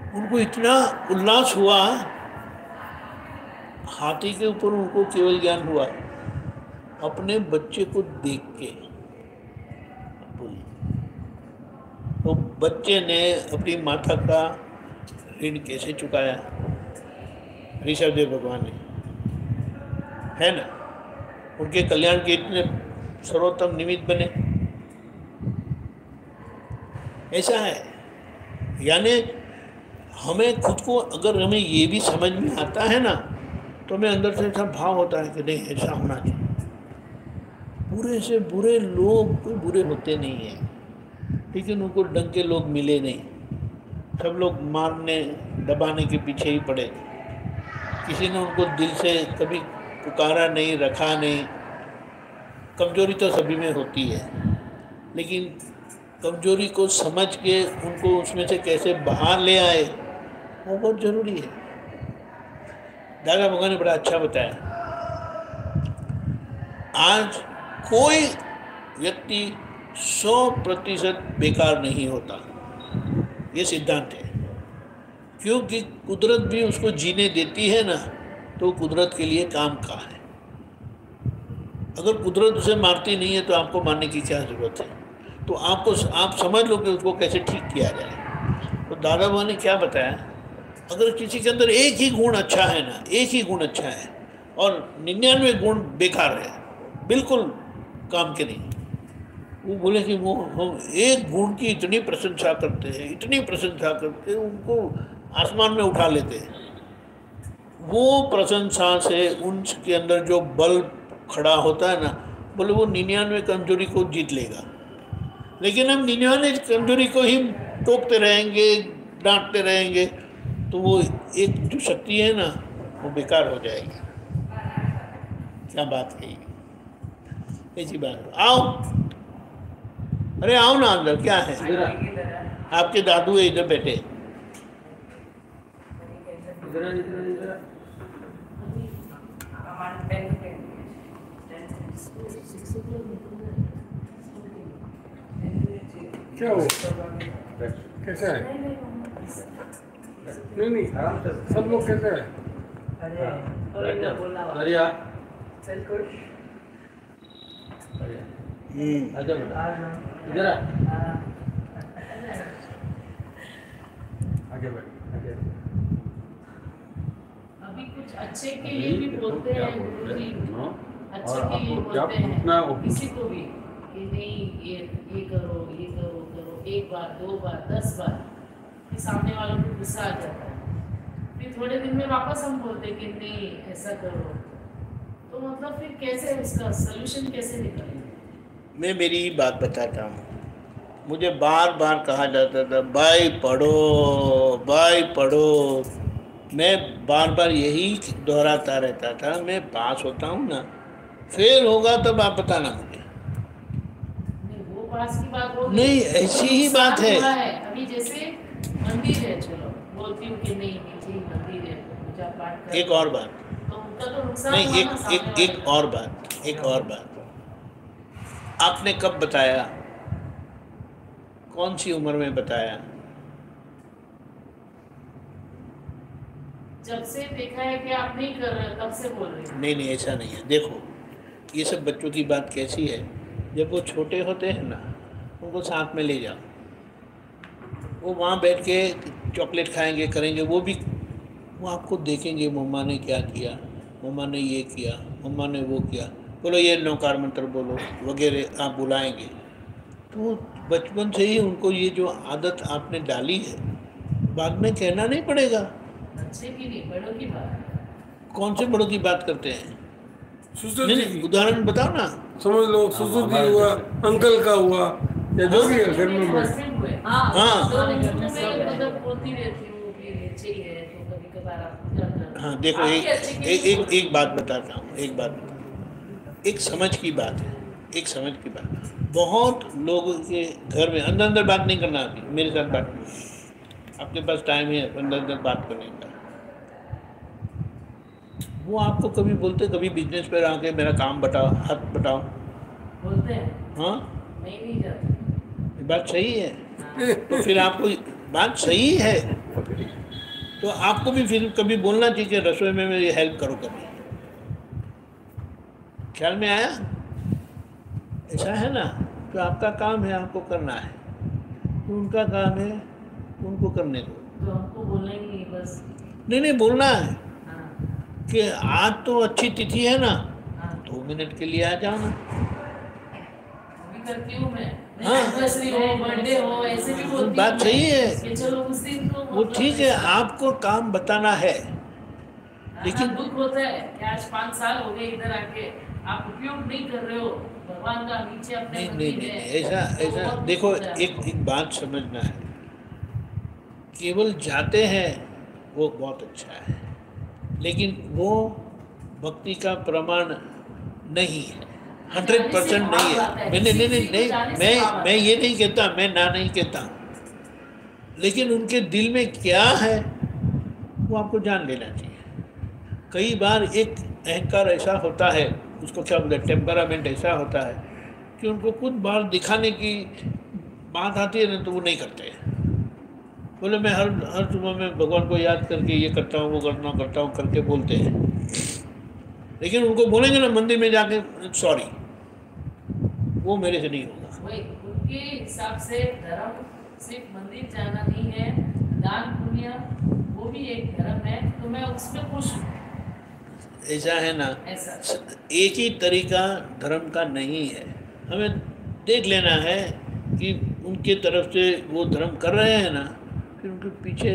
उनको इतना उल्लास हुआ, हाथी के ऊपर उनको केवल ज्ञान हुआ अपने बच्चे को देख के। तो बच्चे ने अपनी माता का ऋण कैसे चुकाया, ऋषभदेव भगवान ने, है ना, उनके कल्याण के इतने सर्वोत्तम निमित्त बने। ऐसा है, यानी हमें खुद को, अगर हमें ये भी समझ में आता है ना, तो हमें अंदर से ऐसा भाव होता है कि नहीं ऐसा होना चाहिए। बुरे से बुरे लोग कोई बुरे होते नहीं हैं, लेकिन उनको ढंग के लोग मिले नहीं। सब लोग मारने दबाने के पीछे ही पड़े। किसी ने उनको दिल से कभी पुकारा नहीं, रखा नहीं। कमजोरी तो सभी में होती है, लेकिन कमजोरी को समझ के उनको उसमें से कैसे बाहर ले आए, वो बहुत जरूरी है। दादा भगवान ने बड़ा अच्छा बताया। आज कोई व्यक्ति 100% बेकार नहीं होता, ये सिद्धांत है। क्योंकि कुदरत भी उसको जीने देती है ना, तो कुदरत के लिए काम का है। अगर कुदरत उसे मारती नहीं है तो आपको मारने की क्या जरूरत है। तो आप समझ लो कि उसको कैसे ठीक किया जाए। तो दादा भगवान ने क्या बताया, अगर किसी के अंदर एक ही गुण अच्छा है ना, एक ही गुण अच्छा है और 99 गुण बेकार है, बिल्कुल काम के नहीं, वो बोले कि वो हम एक गुण की इतनी प्रशंसा करते हैं, इतनी प्रशंसा करते हैं, उनको आसमान में उठा लेते हैं। वो प्रशंसा से उनके अंदर जो बल खड़ा होता है ना, बोले वो 99 कमजोरी को जीत लेगा। लेकिन हम 99 कमजोरी को ही टोकते रहेंगे, डांटते रहेंगे, तो वो एक जो शक्ति है ना, वो बेकार हो जाएगी। क्या बात कही, ऐसी बात। आओ अरे आओ ना अंदर, क्या है? इधर आ, आपके दादू है इधर बैठे। इधर आ, इधर आ, इधर आ। क्या हो, कैसा है? नहीं आराम से सब लोग कैसे है? बैठ जा। अरे आ, आजा बेटा, इधर आ, आगे बैठ, आगे। अभी कुछ अच्छे के लिए भी बोलते हैं गुरुजी, अच्छे और के लिए आपको क्या बोलते पूछना है वो हैं किसी को भी कि नहीं ये करो ये करो करो, 1 बार 2 बार 10 बार, फिर सामने वालों को गुस्सा आ जाता है। फिर थोड़े दिन में वापस हम बोलते हैं कि नहीं ऐसा करो, तो मतलब फिर कैसे उसका सोल्यूशन कैसे निकलेगा? मैं मेरी बात बताता हूँ। मुझे बार बार कहा जाता था भाई पढ़ो, भाई पढ़ो। मैं बार बार यही दोहराता रहता था, मैं पास होता हूँ ना, फेल होगा तब आप बताना मुझे। नहीं वो पास की बात हो गई। नहीं, ऐसी ही बात है। हुआ है अभी जैसे मंदिर है, चलो बोलती हूँ कि नहीं नीचे ही मंदिर है, पूजा पाठ कर, एक और बात, तो उनका तो नुकसान नहीं हुआ ना सामने एक वाले का। और बात, एक और बात। आपने कब बताया, कौन सी उम्र में बताया? जब से देखा है कि आप नहीं कर रहे हो तब से बोल रहे हो। नहीं नहीं, ऐसा नहीं है। देखो ये सब बच्चों की बात कैसी है, जब वो छोटे होते हैं ना, उनको साथ में ले जाओ, वो वहाँ बैठ के चॉकलेट खाएंगे करेंगे, वो आपको देखेंगे मम्मा ने क्या किया, मम्मा ने ये किया, मम्मा ने वो किया, बोलो ये नौकार मंत्र बोलो वगैरह आप बुलाएंगे। तो बचपन से ही उनको ये जो आदत आपने डाली है, बाद में कहना नहीं पड़ेगा। बच्चे की नहीं बड़ों की बात है। कौन से बड़ों की बात करते हैं? ससुर नहीं जी नहीं, की उदाहरण बताओ ना। समझ लो, ससुर जी हुआ, अंकल का हुआ, या जो भी है घर में बैठ। हस्बैंड हुए हाँ। तो उनको मैं मतलब बोलती रहती हूँ कि अच्छे ही है, तो कभी कभार आप पूजा कर। हाँ देखो, आपके अच्छे के लिए एक बात बताता हूँ, एक बात बताता हूँ। एक समझ की बात है, एक समझ की बात। बहुत लोगों के घर में अंदर अंदर बात नहीं करना, अभी मेरे साथ बात, आपके पास टाइम है अंदर अंदर बात करने का। वो आपको कभी बोलते, कभी बिजनेस पर आके मेरा काम बताओ, हाथ बताओ। बोलते हैं हाँ, मैं नहीं जाती। ये बात सही है। तो फिर आपको बात सही है, तो आपको भी फिर कभी बोलना चाहिए कि रसोई में मेरी हेल्प करो कभी। ख्याल में आया? ऐसा है ना, तो आपका काम है, आपको करना है, तो उनका काम है, उनको करने दो। तो हमको बोलना ही नहीं बस। नहीं बोलना है हाँ कि आज तो अच्छी तिथि है ना, हाँ 2 मिनट के लिए आ जाओ ना। भी करती हूँ मैं। हाँ। एनिवर्सरी हो, बर्थडे हो, ऐसे भी बोलती हूँ बात मैं सही है। कि चलो उस दिन तो वो ठीक है, आपको काम बताना है, लेकिन लेकिन दुख होता है कि आज 5 साल हो गए इधर आके आप उपयोग नहीं कर रहे हो भगवान का, नीचे अपने नहीं मंदिर नहीं नहीं है। नहीं, ऐसा तो ऐसा बहुत देखो, दुख होता है। एक बात समझना है, केवल जाते हैं वो बहुत अच्छा है, लेकिन वो भक्ति का प्रमाण नहीं है, 100% नहीं है। मैंने नहीं, मैं ये नहीं कहता, मैं ना नहीं कहता, लेकिन उनके दिल में क्या है वो आपको जान लेना चाहिए। कई बार एक अहंकार ऐसा होता है, उसको क्या बोलते हैं, टेम्परामेंट ऐसा होता है कि उनको कुछ बार दिखाने की बात आती है ना, तो वो नहीं करते हैं। बोले मैं हर सुबह में भगवान को याद करके ये करता हूँ, वो करता हूँ करके बोलते हैं, लेकिन उनको बोलेंगे ना मंदिर में जाके सॉरी, वो मेरे से नहीं होगा। वही उनके हिसाब से धर्म सिर्फ मंदिर जाना नहीं है, दान पुण्य वो भी एक धर्म है, तो मैं उसमें खुश हूँ। ऐसा है ना, ऐसा एक ही तरीका धर्म का नहीं है। हमें देख लेना है कि उनके तरफ से वो धर्म कर रहे हैं ना, फिर उनके पीछे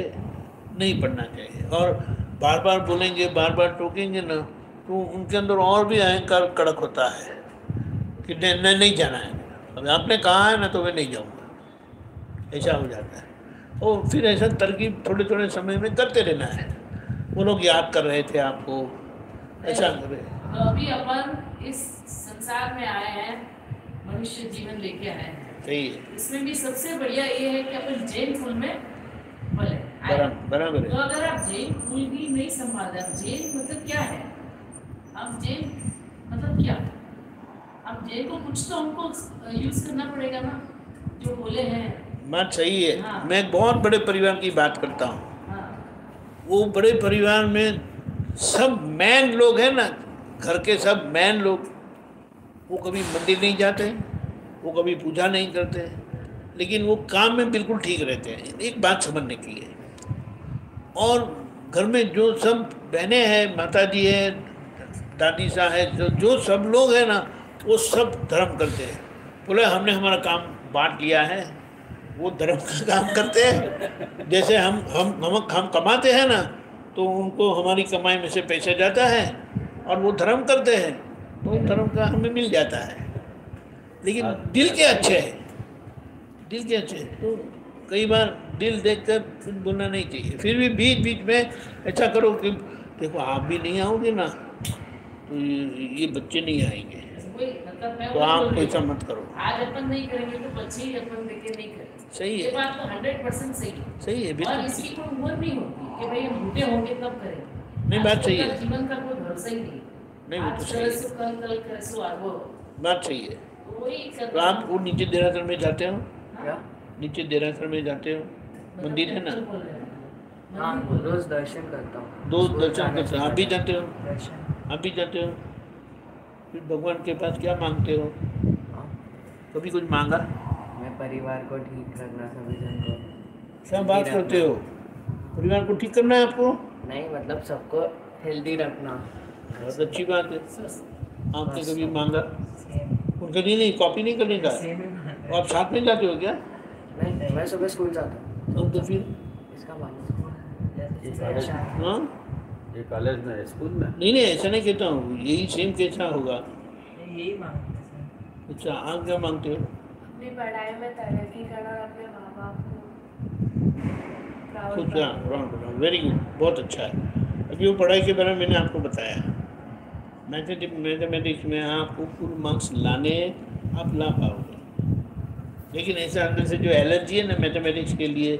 नहीं पड़ना चाहिए। और बार बार बोलेंगे, बार बार टोकेंगे ना, तो उनके अंदर और भी अहंकार कड़क होता है कि नहीं जाना है, अब आपने कहा है ना तो मैं नहीं जाऊँगा, ऐसा हो जाता है। और फिर ऐसा तरकीब थोड़े थोड़े समय में करते रहना है। वो लोग याद कर रहे थे आपको, ऐसा कर रहे। तो अभी अपन इस संसार में आए हैं, मनुष्य जीवन लेके आए हैं, सही है, इसमें भी सबसे बढ़िया ये है कि अपन जैन कुल में बोले आए। बराबर तो है। अगर आप जैन कुल भी नहीं संभाल रहे, आप जैन मतलब क्या है, आप जैन मतलब क्या, आप जैन को कुछ तो हमको यूज करना पड़ेगा ना, जो बोले हैं। बात सही है। हाँ। मैं एक बहुत बड़े परिवार की बात करता हूँ। हाँ वो बड़े परिवार में सब मैन लोग हैं ना, घर के सब मैन लोग, वो कभी मंदिर नहीं जाते, वो कभी पूजा नहीं करते, लेकिन वो काम में बिल्कुल ठीक रहते हैं। एक बात समझने की है। और घर में जो सब बहनें हैं, माता जी है, दादी सा है, जो सब लोग हैं ना, वो सब धर्म करते हैं। बोले हमने हमारा काम बांट लिया है, वो धर्म का काम करते हैं। जैसे हम कमाते हैं ना, तो उनको हमारी कमाई में से पैसा जाता है और वो धर्म करते हैं, तो धर्म का हमें मिल जाता है। लेकिन दिल के अच्छे हैं, दिल के अच्छे हैं। तो कई बार दिल देखकर कुछ बोलना नहीं चाहिए। फिर भी बीच बीच में ऐसा करो कि देखो आप भी नहीं आओगे ना, तो ये बच्चे नहीं आएंगे, वही मतलब मैं तो वही आप बोल रही ऐसा हूँ। मत करो। आज अपन नहीं करेंगे तो बच्चे ही अपन देखे नहीं करेंगे। सही ये है, बात तो 100% सही है। सही है, और बिल्कुल इसकी कोई उम्र नहीं होती कि भाई हम बूढ़े होंगे तब करेंगे। नहीं, बात सही है। आजकल का जीवन का कोई भरोसा ही नहीं। नहीं, वो तो आज सही करे है। सो कल, कल करे सो आगो। बात सही है। तो वही तो करना। आप वो नीचे देहरादून में जाते हो, क्या? नीचे देहरादून में जाते हो, मंदिर है ना, मतलब बोल रहे हैं। हाँ, मंदिर बोल रहे हैं। रोज दर्शन करता हूँ। दो स्कूल दर्शन जाने करते से हो, आप भी पहले। जाते हो, दर्शन। आप भी जाते हो। फिर भगवान के पास क्या मांगते हो? हाँ, कभी कुछ मांगा? मैं परिवार को ठीक रखना, सभी जन को क्या healthy बात करते रखना। हो? परिवार को ठीक करना है आपको? नहीं, मतलब सबको हेल्दी रखना। बहुत अच्छी बात है। स्वस्थ। आपने कभी मांगा? सेम उनके लिए नहीं, कॉपी नहीं करने का। सेम ही और आप साथ में जाते हो क्या? नहीं, मैं सुबह स्कूल जाता हूँ। तो फिर इसका मालूम। हाँ, ये कॉलेज में है, स्कूल में? नहीं नहीं, ऐसा नहीं कहता हूँ, यही सेम कैसा होगा? यही मांगते हैं। अच्छा, आप क्या मांगते हो? अपनी पढ़ाई में तरक्की करना और अपने माँ बाप को कुछ प्राउड वेरी गुड, बहुत अच्छा है। अभी वो पढ़ाई के बारे में मैंने आपको बताया। मैथमेटिक्स में आपको फुल मार्क्स लाने, आप ला पाओगे, लेकिन ऐसा अंदर से जो एलर्जी है ना मैथमेटिक्स के लिए,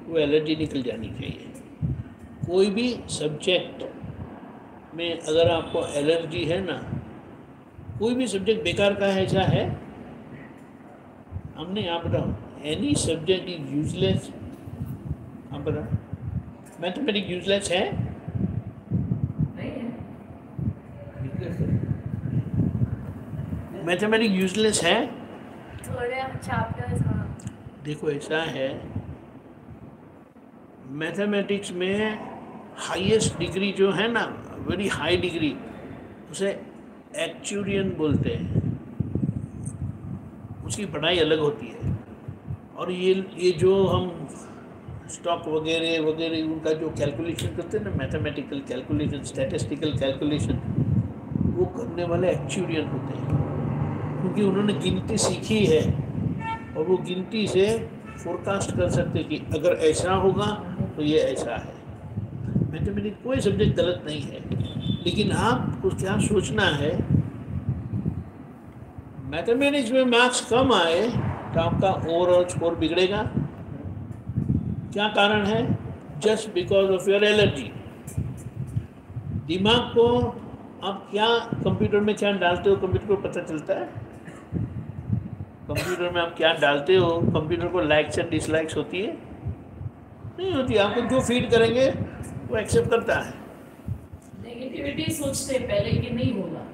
वो एलर्जी निकल जानी चाहिए। कोई भी सब्जेक्ट में अगर आपको एलर्जी है ना, कोई भी सब्जेक्ट बेकार का है, ऐसा है? हमने आप बताओ, एनी सब्जेक्ट इज यूजलेस। आप बताओ, मैथमेटिक्स यूजलेस है? नहीं है। मैथमेटिक्स यूजलेस है? थोड़े चैप्टर्स। हाँ, देखो ऐसा है, मैथमेटिक्स में हाईएस्ट डिग्री जो है ना, वेरी हाई डिग्री, उसे एक्चुरियन बोलते हैं। उसकी पढ़ाई अलग होती है। और ये जो हम स्टॉक वगैरह वगैरह उनका जो कैलकुलेशन करते हैं ना, मैथमेटिकल कैलकुलेशन, स्टैटिस्टिकल कैलकुलेशन, वो करने वाले एक्चुरियन होते हैं, क्योंकि उन्होंने गिनती सीखी है और वो गिनती से फोरकास्ट कर सकते कि अगर ऐसा होगा तो ये ऐसा है। मैथमेटिक्स कोई सब्जेक्ट गलत नहीं है, लेकिन आपको क्या सोचना है, मैथमेटिक्स में मार्क्स कम आए तो आपका ओवरऑल स्कोर बिगड़ेगा। क्या कारण है? Just because of your allergy. दिमाग को आप क्या कंप्यूटर में क्या डालते हो, कंप्यूटर को पता चलता है? कंप्यूटर में आप क्या डालते हो, कंप्यूटर को लाइक्स एंड डिसलाइक्स होती है? नहीं होती। आपको जो फीड करेंगे वो एक्सेप्ट करता है। नेगेटिविटी सोचते हैं पहले कि नहीं होगा।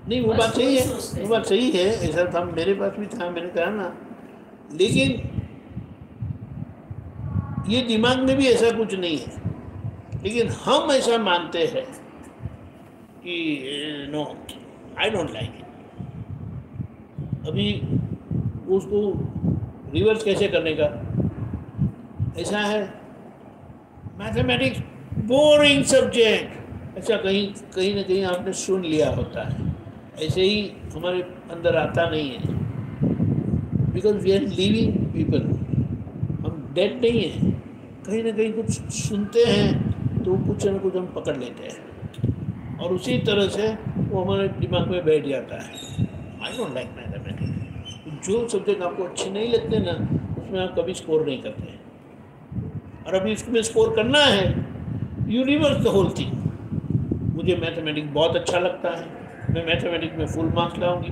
नहीं, वो बस बात सही वही है, सोचते वो हैं। बात सही है। ऐसा था, मेरे पास भी था, मैंने कहा ना। लेकिन ये दिमाग में भी ऐसा कुछ नहीं है, लेकिन हम ऐसा मानते हैं कि no, I don't like it. अभी उसको रिवर्स कैसे करने का? ऐसा है, मैथमेटिक्स बोरिंग सब्जेक्ट, ऐसा कहीं ना कहीं आपने सुन लिया होता है। ऐसे ही हमारे अंदर आता नहीं है, because we are living people, हम डेड नहीं हैं। कहीं ना कहीं कुछ सुनते हैं तो कुछ न कुछ हम पकड़ लेते हैं और उसी तरह से वो हमारे दिमाग में बैठ जाता है। आई डोंट लाइक मैथमेटिक्स। जो सब्जेक्ट आपको अच्छे नहीं लगते ना, उसमें आप कभी स्कोर नहीं करते। और अभी इसमें स्कोर करना है, you reverse the whole thing. मुझे मैथमेटिक्स बहुत अच्छा लगता है, मैं मैथमेटिक्स में फुल मार्क्स लाऊंगी।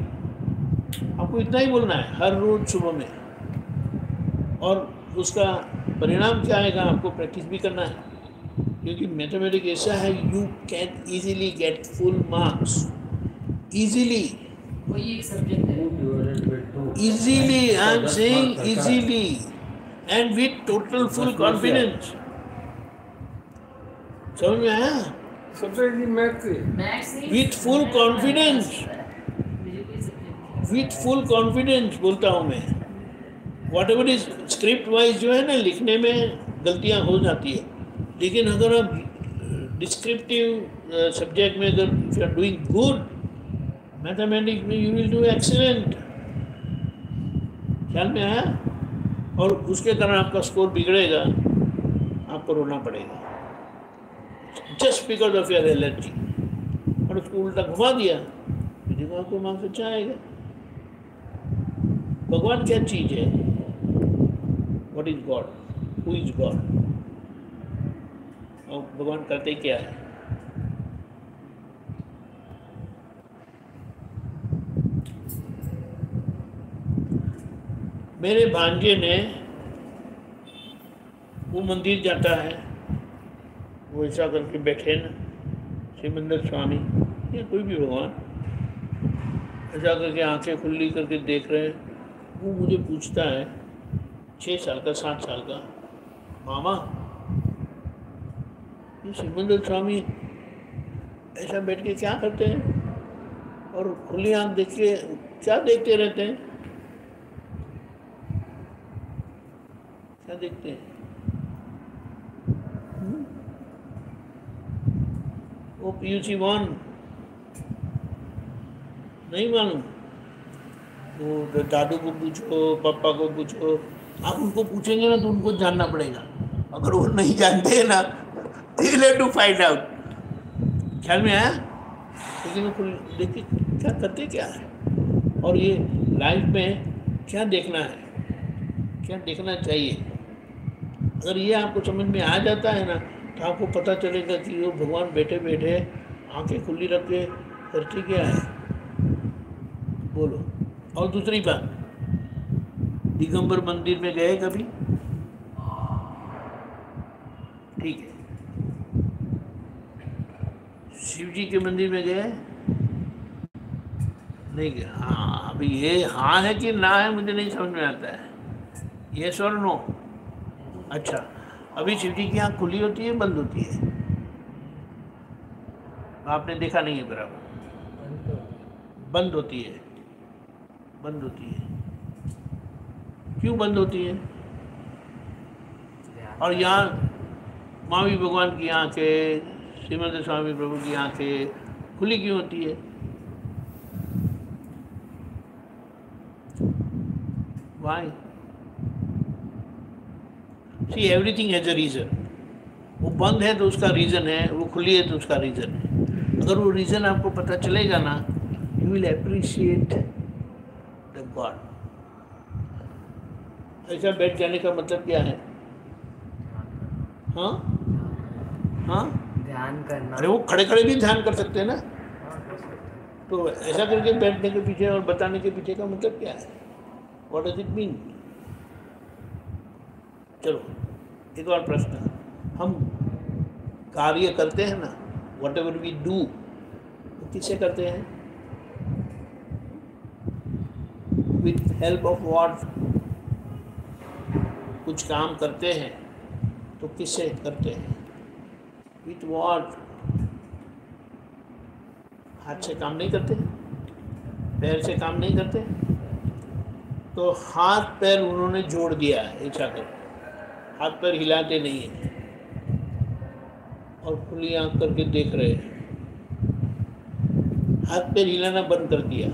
आपको इतना ही बोलना है हर रोज़ सुबह में, और उसका परिणाम क्या आएगा आपको प्रैक्टिस भी करना है, क्योंकि मैथमेटिक्स ऐसा है you can easily get full marks, easily, वही एक सब्जेक्ट है। easily, I am saying easily, and with total full confidence। समझ में आया? सबसे इजी मैथ से मैथ्स नहीं, With full confidence, मुझे कोई सब्जेक्ट with full confidence बोलता हूँ मैं। Whatever is script wise जो है ना, लिखने में गलतियाँ हो जाती है, लेकिन अगर आप डिस्क्रिप्टिव सब्जेक्ट में अगर if you are doing good, mathematics में you will do excellent। ख्याल में आया? और उसके कारण आपका स्कोर बिगड़ेगा, आपको रोना पड़ेगा, just because of your allergy. और उसको उल्टा घुमा दिया, देखो आपको मार्क्स अच्छा आएगा। भगवान क्या चीज़ है? What is God? Who is God? और भगवान करते क्या है? मेरे भांजे ने, वो मंदिर जाता है, वो ऐसा करके बैठे ना, सिमंदर स्वामी या कोई भी भगवान, ऐसा करके आंखें खुली करके देख रहे हैं। वो मुझे पूछता है 6 साल का 7 साल का, मामा ये सिमंदर स्वामी ऐसा बैठ के क्या करते हैं, और खुली आंख देख के क्या देखते रहते हैं? क्या देखते हैं? वो PUC 1 नहीं मालूम? वो दादू को पूछो, पापा को पूछो, आप उनको पूछेंगे ना तो उनको जानना पड़ेगा। अगर वो नहीं जानते हैं ना, they will have to find out। ख्याल में आया? लेकिन वो देखिए क्या करते क्या है, और ये लाइफ में क्या देखना है, क्या देखना चाहिए। अगर ये आपको समझ में आ जाता है ना, तो आपको पता चलेगा कि वो भगवान बैठे बैठे आंखें खुली रख के करते क्या है। बोलो। और दूसरी बात, दिगंबर मंदिर में गए कभी? ठीक है। शिव जी के मंदिर में गए? नहीं गए। हाँ, अभी ये हाँ है कि ना है मुझे नहीं समझ में आता है। यस और नो? अच्छा, अभी शिव जी की आँख खुली होती है, बंद होती है? आपने देखा नहीं है बराबर। बंद होती है, बंद होती है। क्यों बंद होती है? और यहाँ महावीर भगवान की आँखें, श्रीमंत स्वामी प्रभु की आँखें खुली क्यों होती है? Why? See, everything has a reason। वो बंद है तो उसका रीज़न है, वो खुली है तो उसका रीज़न है। अगर वो रीज़न आपको पता चलेगा ना, you will appreciate the God. ऐसा बैठ जाने का मतलब क्या है? हाँ हाँ, ध्यान करना। अरे वो खड़े खड़े भी ध्यान कर सकते हैं ना। हाँ, कर सकते तो ऐसा करके बैठने के पीछे और बताने के पीछे का मतलब क्या है? What does it mean? चलो एक और प्रश्न। हम कार्य करते हैं ना, वट एवर वी डू, तो किससे करते हैं? With help of what? कुछ काम करते हैं तो किससे करते हैं? With what? हाथ से काम नहीं करते, पैर से काम नहीं करते, तो हाथ पैर उन्होंने जोड़ दिया है ऐसा कर, हाथ पैर हिलाते नहीं है और खुली आंख करके देख रहे हैं। हाथ पैर हिलाना बंद कर दिया,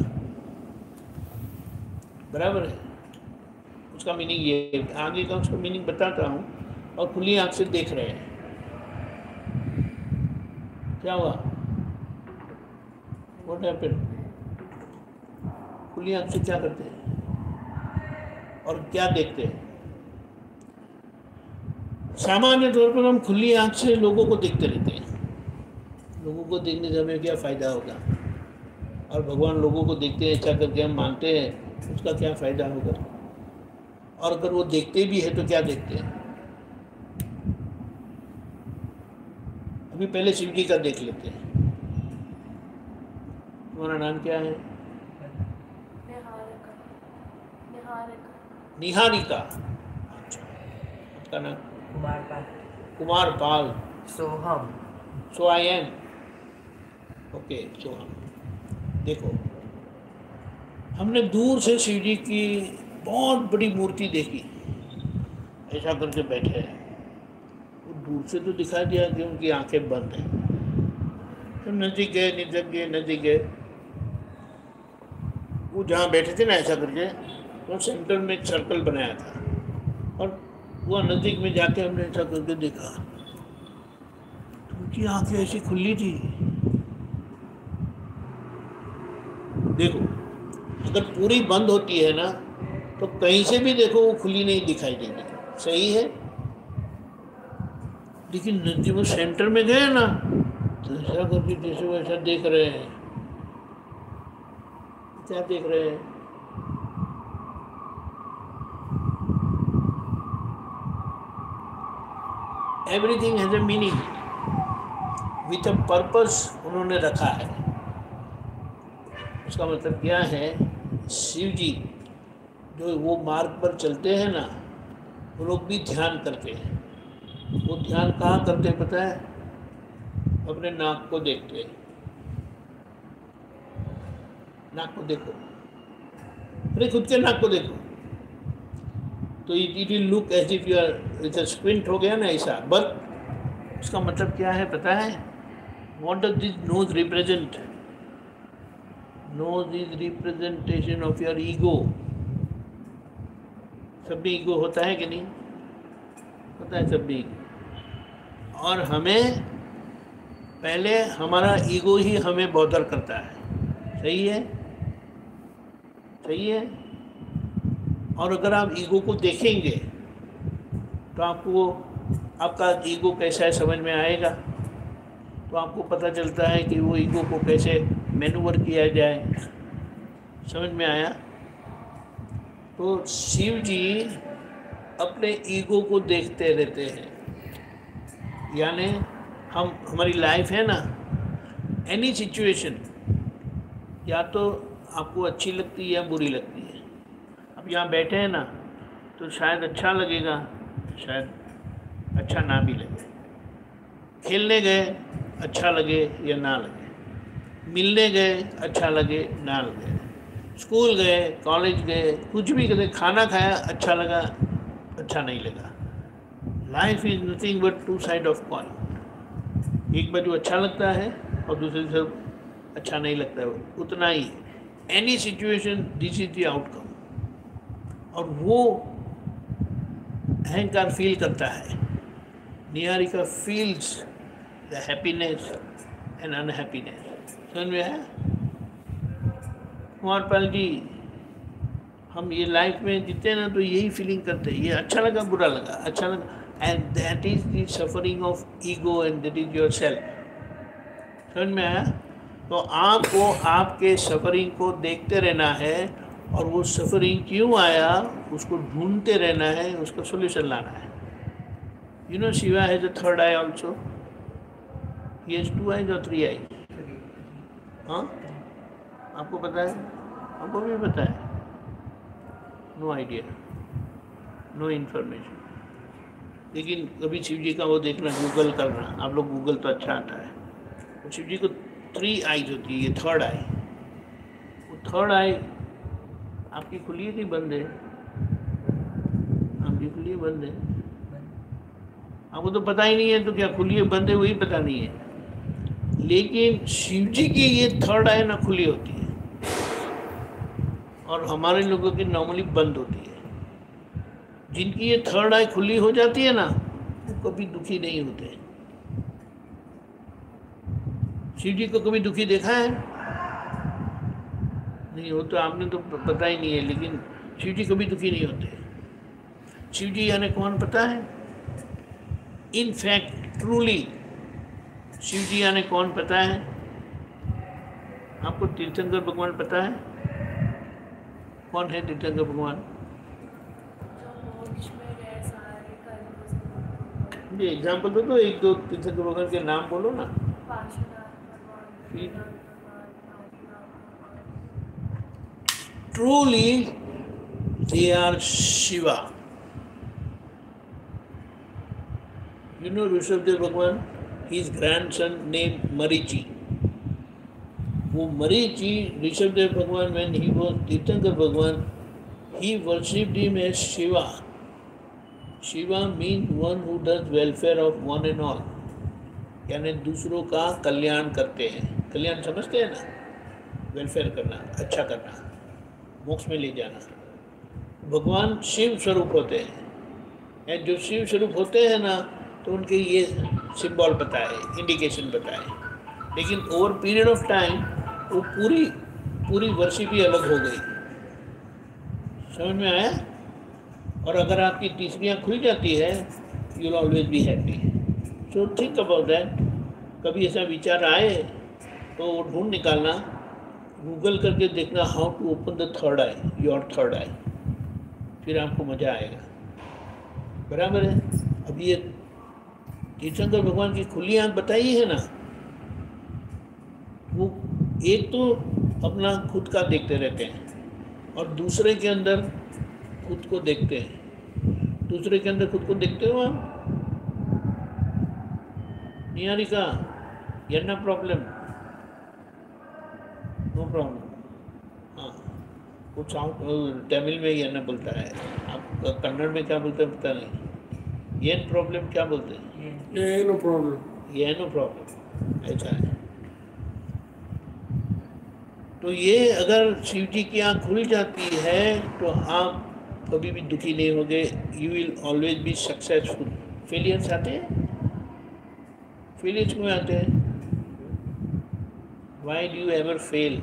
बराबर है। उसका मीनिंग ये है, आगे का उसका मीनिंग बताता हूँ। और खुली आंख से देख रहे हैं, क्या हुआ? What happened? खुली आंख से क्या करते हैं? और क्या देखते हैं? सामान्य तौर पर हम खुली आंख से लोगों को देखते रहते हैं। लोगों को देखने से हमें क्या फ़ायदा होगा? और भगवान लोगों को देखते हैं ऐसा करके हम मानते हैं, उसका क्या फ़ायदा होगा? और अगर वो देखते भी है तो क्या देखते हैं? अभी पहले शिव जी का देख लेते हैं। तुम्हारा नाम क्या है? निहारिका। निहारिका। निहारिका। अच्छा, आपका नाम? कुमार पाल। कुमार पाल। सोहम। सो आई एम। ओके, सोहम। देखो, हमने दूर से शिव जी की बहुत बड़ी मूर्ति देखी, ऐसा करके बैठे हैं। वो दूर से तो दिखाई दिया कि उनकी आंखें बंद हैं। तो नज़दीक गए, नज़दीक गए। वो जहाँ बैठे थे ना ऐसा करके, वो सेंटर में एक सर्कल बनाया था, और वो नज़दीक में जाके हमने ऐसा करके देखा, तो उनकी आंखें ऐसी खुली थी। देखो, अगर पूरी बंद होती है ना तो कहीं से भी देखो वो खुली नहीं दिखाई देगी, सही है। लेकिन जब वो सेंटर में गए ना तो ऐसा करके जैसे वो ऐसा देख रहे हैं। क्या देख रहे हैं? Everything has a meaning, with a purpose उन्होंने रखा है। उसका मतलब क्या है? शिव जी जो वो मार्ग पर चलते हैं ना, वो लोग भी ध्यान करते हैं। वो ध्यान कहाँ करते हैं पता है? अपने नाक को देखते हैं। नाक को देखो, अरे खुद के नाक को देखो, तो it will look as if you are with a squint हो गया ना ऐसा। बट उसका मतलब क्या है पता है? What does this nose represent? Nose is representation of your ego. सब भी ईगो होता है कि नहीं? होता है सब भी। और हमें पहले हमारा ईगो ही हमें बॉदर करता है, सही है? सही है। और अगर आप ईगो को देखेंगे तो आपको आपका ईगो कैसा है समझ में आएगा। तो आपको पता चलता है कि वो ईगो को कैसे मैनूवर किया जाए। समझ में आया? तो शिव जी अपने ईगो को देखते रहते हैं। यानी हमारी लाइफ है ना, एनी सिचुएशन या तो आपको अच्छी लगती है या बुरी लगती है। अब यहाँ बैठे हैं ना तो शायद अच्छा लगेगा, शायद अच्छा ना भी लगे। खेलने गए अच्छा लगे या ना लगे, मिलने गए अच्छा लगे ना लगे, स्कूल गए, कॉलेज गए, कुछ भी गए, खाना खाया अच्छा लगा, अच्छा नहीं लगा। Life is nothing but two side of coin. एक बाजू अच्छा लगता है और दूसरी तरफ अच्छा नहीं लगता है, उतना ही। Any situation this is the outcome. और वो अहंकार फील करता है। Niharika feels the happiness and unhappiness. समझ में आया? कुमार पाल जी, हम ये लाइफ में जीते हैं ना तो यही फीलिंग करते हैं, ये अच्छा लगा बुरा लगा, अच्छा लगा, and that is the suffering of ego and that is your self. समझ में आया? तो आपको आपके सफरिंग को देखते रहना है, और वो सफरिंग क्यों आया उसको ढूंढते रहना है, उसका सोल्यूशन लाना है। You know Shiva has a third I also. He has 2 eyes और 3 eyes? हाँ, आपको पता है? आपको भी पता है? No idea, no information. लेकिन कभी शिव जी का वो देखना, गूगल करना, आप लोग गूगल तो अच्छा आता है। तो शिव जी को 3 eyes होती है, ये थर्ड आई। वो थर्ड आई आपकी खुली है कि बंद है? आपकी खुली है बंद है? आपको तो पता ही नहीं है, तो क्या खुली है बंद है वही पता नहीं है। लेकिन शिव जी की ये थर्ड आई ना खुली होती है, और हमारे लोगों की नॉर्मली बंद होती है। जिनकी ये थर्ड आई खुली हो जाती है ना, वो कभी दुखी नहीं होते। शिव जी को कभी दुखी देखा है? नहीं, वो तो आपने तो पता ही नहीं है। लेकिन शिव जी कभी दुखी नहीं होते। शिव जी यानी कौन पता है? इन फैक्ट ट्रूली शिव जी यानी कौन पता है आपको? तीर्थंकर भगवान पता है कौन है तीर्थंकर भगवान? जो मोक्ष में गए सारे कर्मों से ये एग्जाम्पल दो, एक दो तीर्थंकर भगवान के नाम बोलो ना। पार्श्वनाथ भगवान, ठीक। भगवान, आदिनाथ भगवान। Truly, they are Shiva. You know Rishabdev Bhagwan? His grandson named Marichi. वो Marichi, Rishabdev Bhagwan, when he was Tirthankar Bhagwan, he worshipped him as Shiva. Shiva means one who does welfare of one and all. यानी दूसरों का कल्याण करते हैं। कल्याण समझते हैं ना? Welfare करना, अच्छा करना, मोक्ष में ले जाना। भगवान शिव स्वरूप होते हैं। जो शिव स्वरूप होते हैं ना, तो उनके ये सिंबल पता है, इंडिकेशन पता है। लेकिन ओवर पीरियड ऑफ टाइम वो पूरी वर्षी भी अलग हो गई। समझ में आया? और अगर आपकी तीसरी आँख खुल जाती है, you will always be happy. So think about that. कभी ऐसा विचार आए तो ढूंढ निकालना, गूगल करके देखना how to open the third eye, your third eye, फिर आपको मज़ा आएगा। बराबर है? अब ये तीर्थंकर भगवान की खुली आँख बताई है ना, वो एक तो अपना खुद का देखते रहते हैं और दूसरे के अंदर खुद को देखते हैं। दूसरे के अंदर खुद को देखते हो आप? निहारिका, ये ना प्रॉब्लम, नो प्रॉब्लम। हाँ, कुछ तमिल में ये ना बोलता है, आप कन्नड़ में क्या बोलते हैं पता नहीं। ये प्रॉब्लम क्या बोलते हैं? ये नो प्रॉब्लम। ये नो प्रॉब्लम, ऐसा है। तो ये अगर शिव जी की आँख खुल जाती है तो आप कभी भी दुखी नहीं होगे। You will always be successful. Failures आते हैं? फेलियर्स क्यों आते हैं? Why do you ever fail?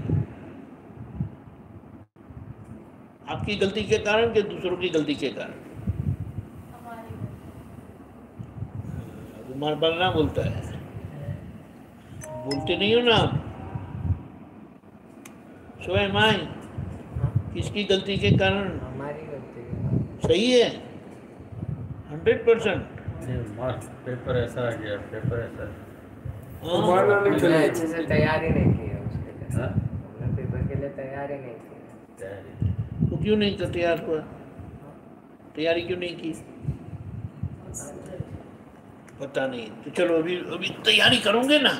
आपकी गलती के कारण कि दूसरों की गलती के कारण? कुमार बलना बोलता है, बोलते नहीं हो ना आप? सो एम आई। किसकी गलती के कारण? हमारी गलती है। सही है 100%। पेपर ऐसा आ गया, पेपर ऐसा। हाँ, हमने अच्छे से तैयारी नहीं की है उसके लिए। हाँ? हमने पेपर के लिए तैयारी नहीं की है। तो क्यों नहीं तैयार हुआ? तैयारी क्यों नहीं की? पता नहीं। तो चलो अभी तैयारी करोगे ना?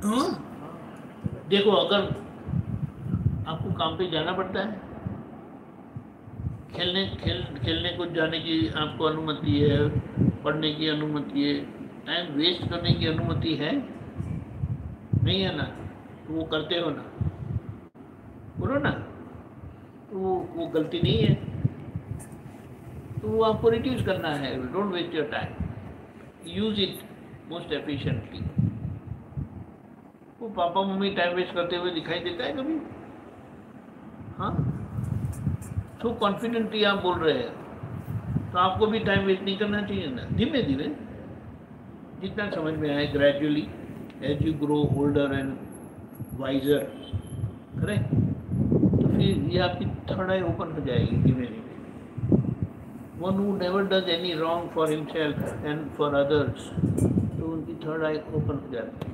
हाँ? देखो, अगर आपको काम पे जाना पड़ता है, खेलने को जाने की आपको अनुमति है, पढ़ने की अनुमति है, टाइम वेस्ट करने की अनुमति है नहीं है ना? तो वो करते हो ना? बोलो ना? तो वो गलती नहीं है, तो वो आपको रिड्यूस करना है। Don't waste your time, use it most efficiently. वो पापा मम्मी टाइम वेस्ट करते हुए दिखाई देता है कभी? हाँ, तो कॉन्फिडेंटली आप बोल रहे हैं, तो आपको भी टाइम वेस्ट नहीं करना चाहिए ना? धीमे धीरे जितना समझ में आए, gradually as you grow older and wiser, correct? तो फिर ये आपकी थर्ड आई ओपन हो जाएगी धीमे धीमे। One who never does any wrong for himself and for others, तो उनकी थर्ड आई ओपन हो जाती है,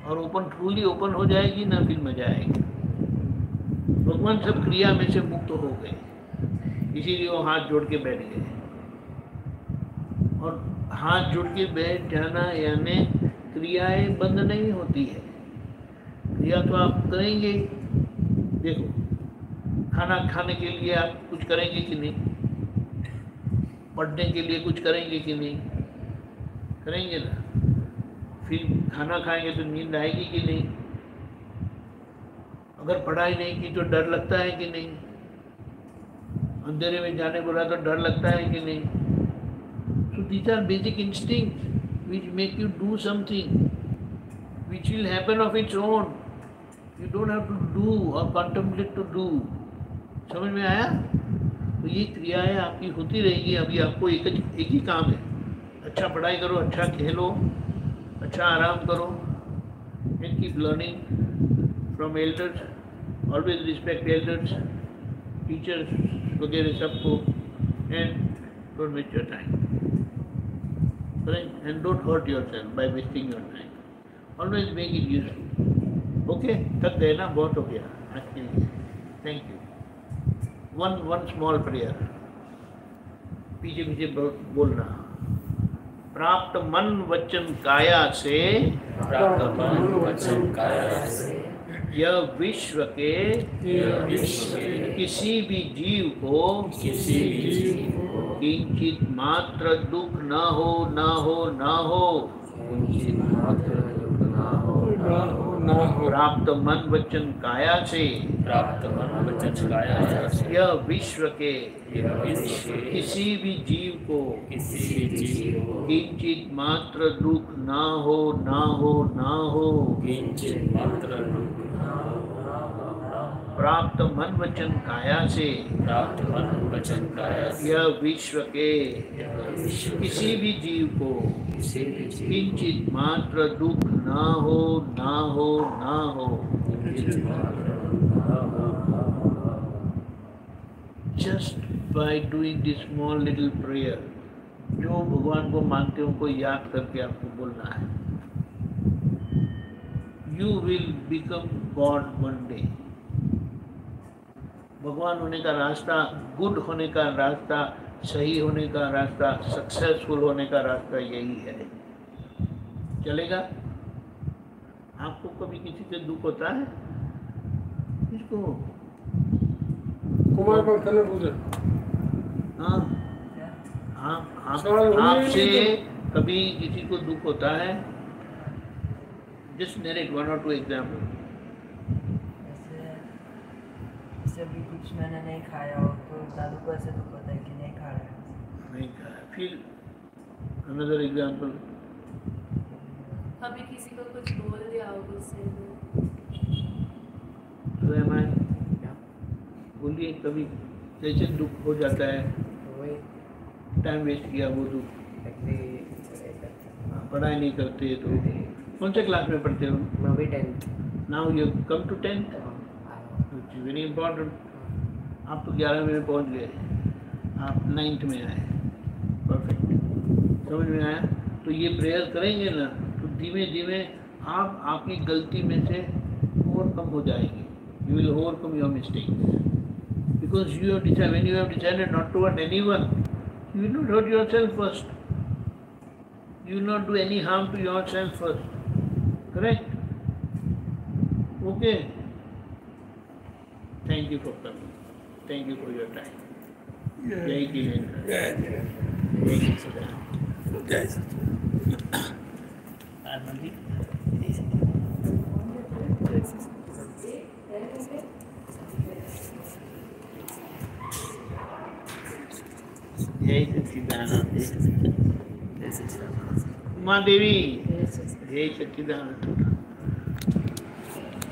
और ओपन ट्रूली ओपन हो जाएगी ना, फिर मजा आएगी। भगवान सब क्रिया में से मुक्त हो गए, इसीलिए वो हाथ जोड़ के बैठ गए। और हाथ जोड़ के बैठ जाना यानी क्रियाएं बंद नहीं होती है, क्रिया तो आप करेंगे। देखो, खाना खाने के लिए आप कुछ करेंगे कि नहीं? पढ़ने के लिए कुछ करेंगे कि नहीं? करेंगे ना? फिर खाना खाएंगे तो नींद आएगी कि नहीं? अगर पढ़ाई नहीं की तो डर लगता है कि नहीं? अंधेरे में जाने बोला तो डर लगता है कि नहीं? So these are basic instincts which make you do something which will happen of its own. You don't have to do or contemplate to do. समझ में आया? तो ये क्रियाएं आपकी होती रहेगी। अभी आपको एक ही काम है, अच्छा पढ़ाई करो, अच्छा खेलो, अच्छा आराम करो, and keep learning from elders, always respect elders, teachers वगैरह सबको, and don't waste your time, and don't hurt yourself by wasting your time, always make it useful. Okay, थक गए ना, बहुत हो गया आज के लिए। Thank you. One small prayer, पीछे पीछे बोलना। प्राप्त मन वचन काया से, प्राप्त मन वचन काया से, यह विश्व के किसी भी जीव को किसी भी जीव को किंचित मात्र दुख न हो, न हो, न हो। किंचित मात्र दुख ना हो, ना हो। प्राप्त मन वचन काया से, प्राप्त मन वचन काया से, यह विश्व के यह विश्व के किसी भी जीव को किसी भी जीव को किंचित मात्र दुख न हो, न हो, न हो। किंचित मात्र दुख प्राप्त मन वचन काया से, प्राप्त मन वचन काया से, यह विश्व के यह विश्व किसी भी जीव को किसी भी जीव किंचित मात्र दुख न हो, न हो, न हो। किंचित मात्र Just by doing this small little prayer, जो भगवान को मानते हो उनको याद करके आपको बोलना है। You will become God one day. भगवान होने का रास्ता, गुड होने का रास्ता, सही होने का रास्ता, सक्सेसफुल होने का रास्ता यही है। चलेगा? आपको कभी किसी से दुख होता है? किसको? कुमार पर खले पूछे। हाँ, सवाल होने ही आपसे नहीं कभी किसी को दुख होता है? Just narrate 1 or 2 example. जैसे भी कुछ मैंने नहीं खाया हो तो दादू को ऐसे दुख होता है कि नहीं खा रहा है। नहीं खाया। फिर अनदर एग्जाम्पल। कभी किसी को कुछ बोल दिया हो गुस्से में। तो एम आई बोलिए, कभी कैसे दुख हो जाता है? वही टाइम वेस्ट किया वो दुख। पढ़ाई नहीं करते तो कौन से क्लास में पढ़ते हो? मैं भी 10th। Now you come to 10th, which is very important. आप तो 11 में पहुंच गए, आप 9th में आए। परफेक्ट, समझ में आया? तो ये प्रेयर करेंगे ना तो धीमे धीमे आप आपकी गलती में से ओवरकम हो जाएंगे। You will overcome your mistakes because you have decided, when you have decided not to hurt anyone, you will not hurt yourself first. You will not do any harm to yourself first. Correct? Okay. Thank you for coming. Thank you for your time. Jai Kilendra. Jai Sachidana. जय सच्चिदानंद। Anandi. जय सच्चिदानंद। जय सच्चिदानंद। माँ देवी, जय सच्चिदानंद।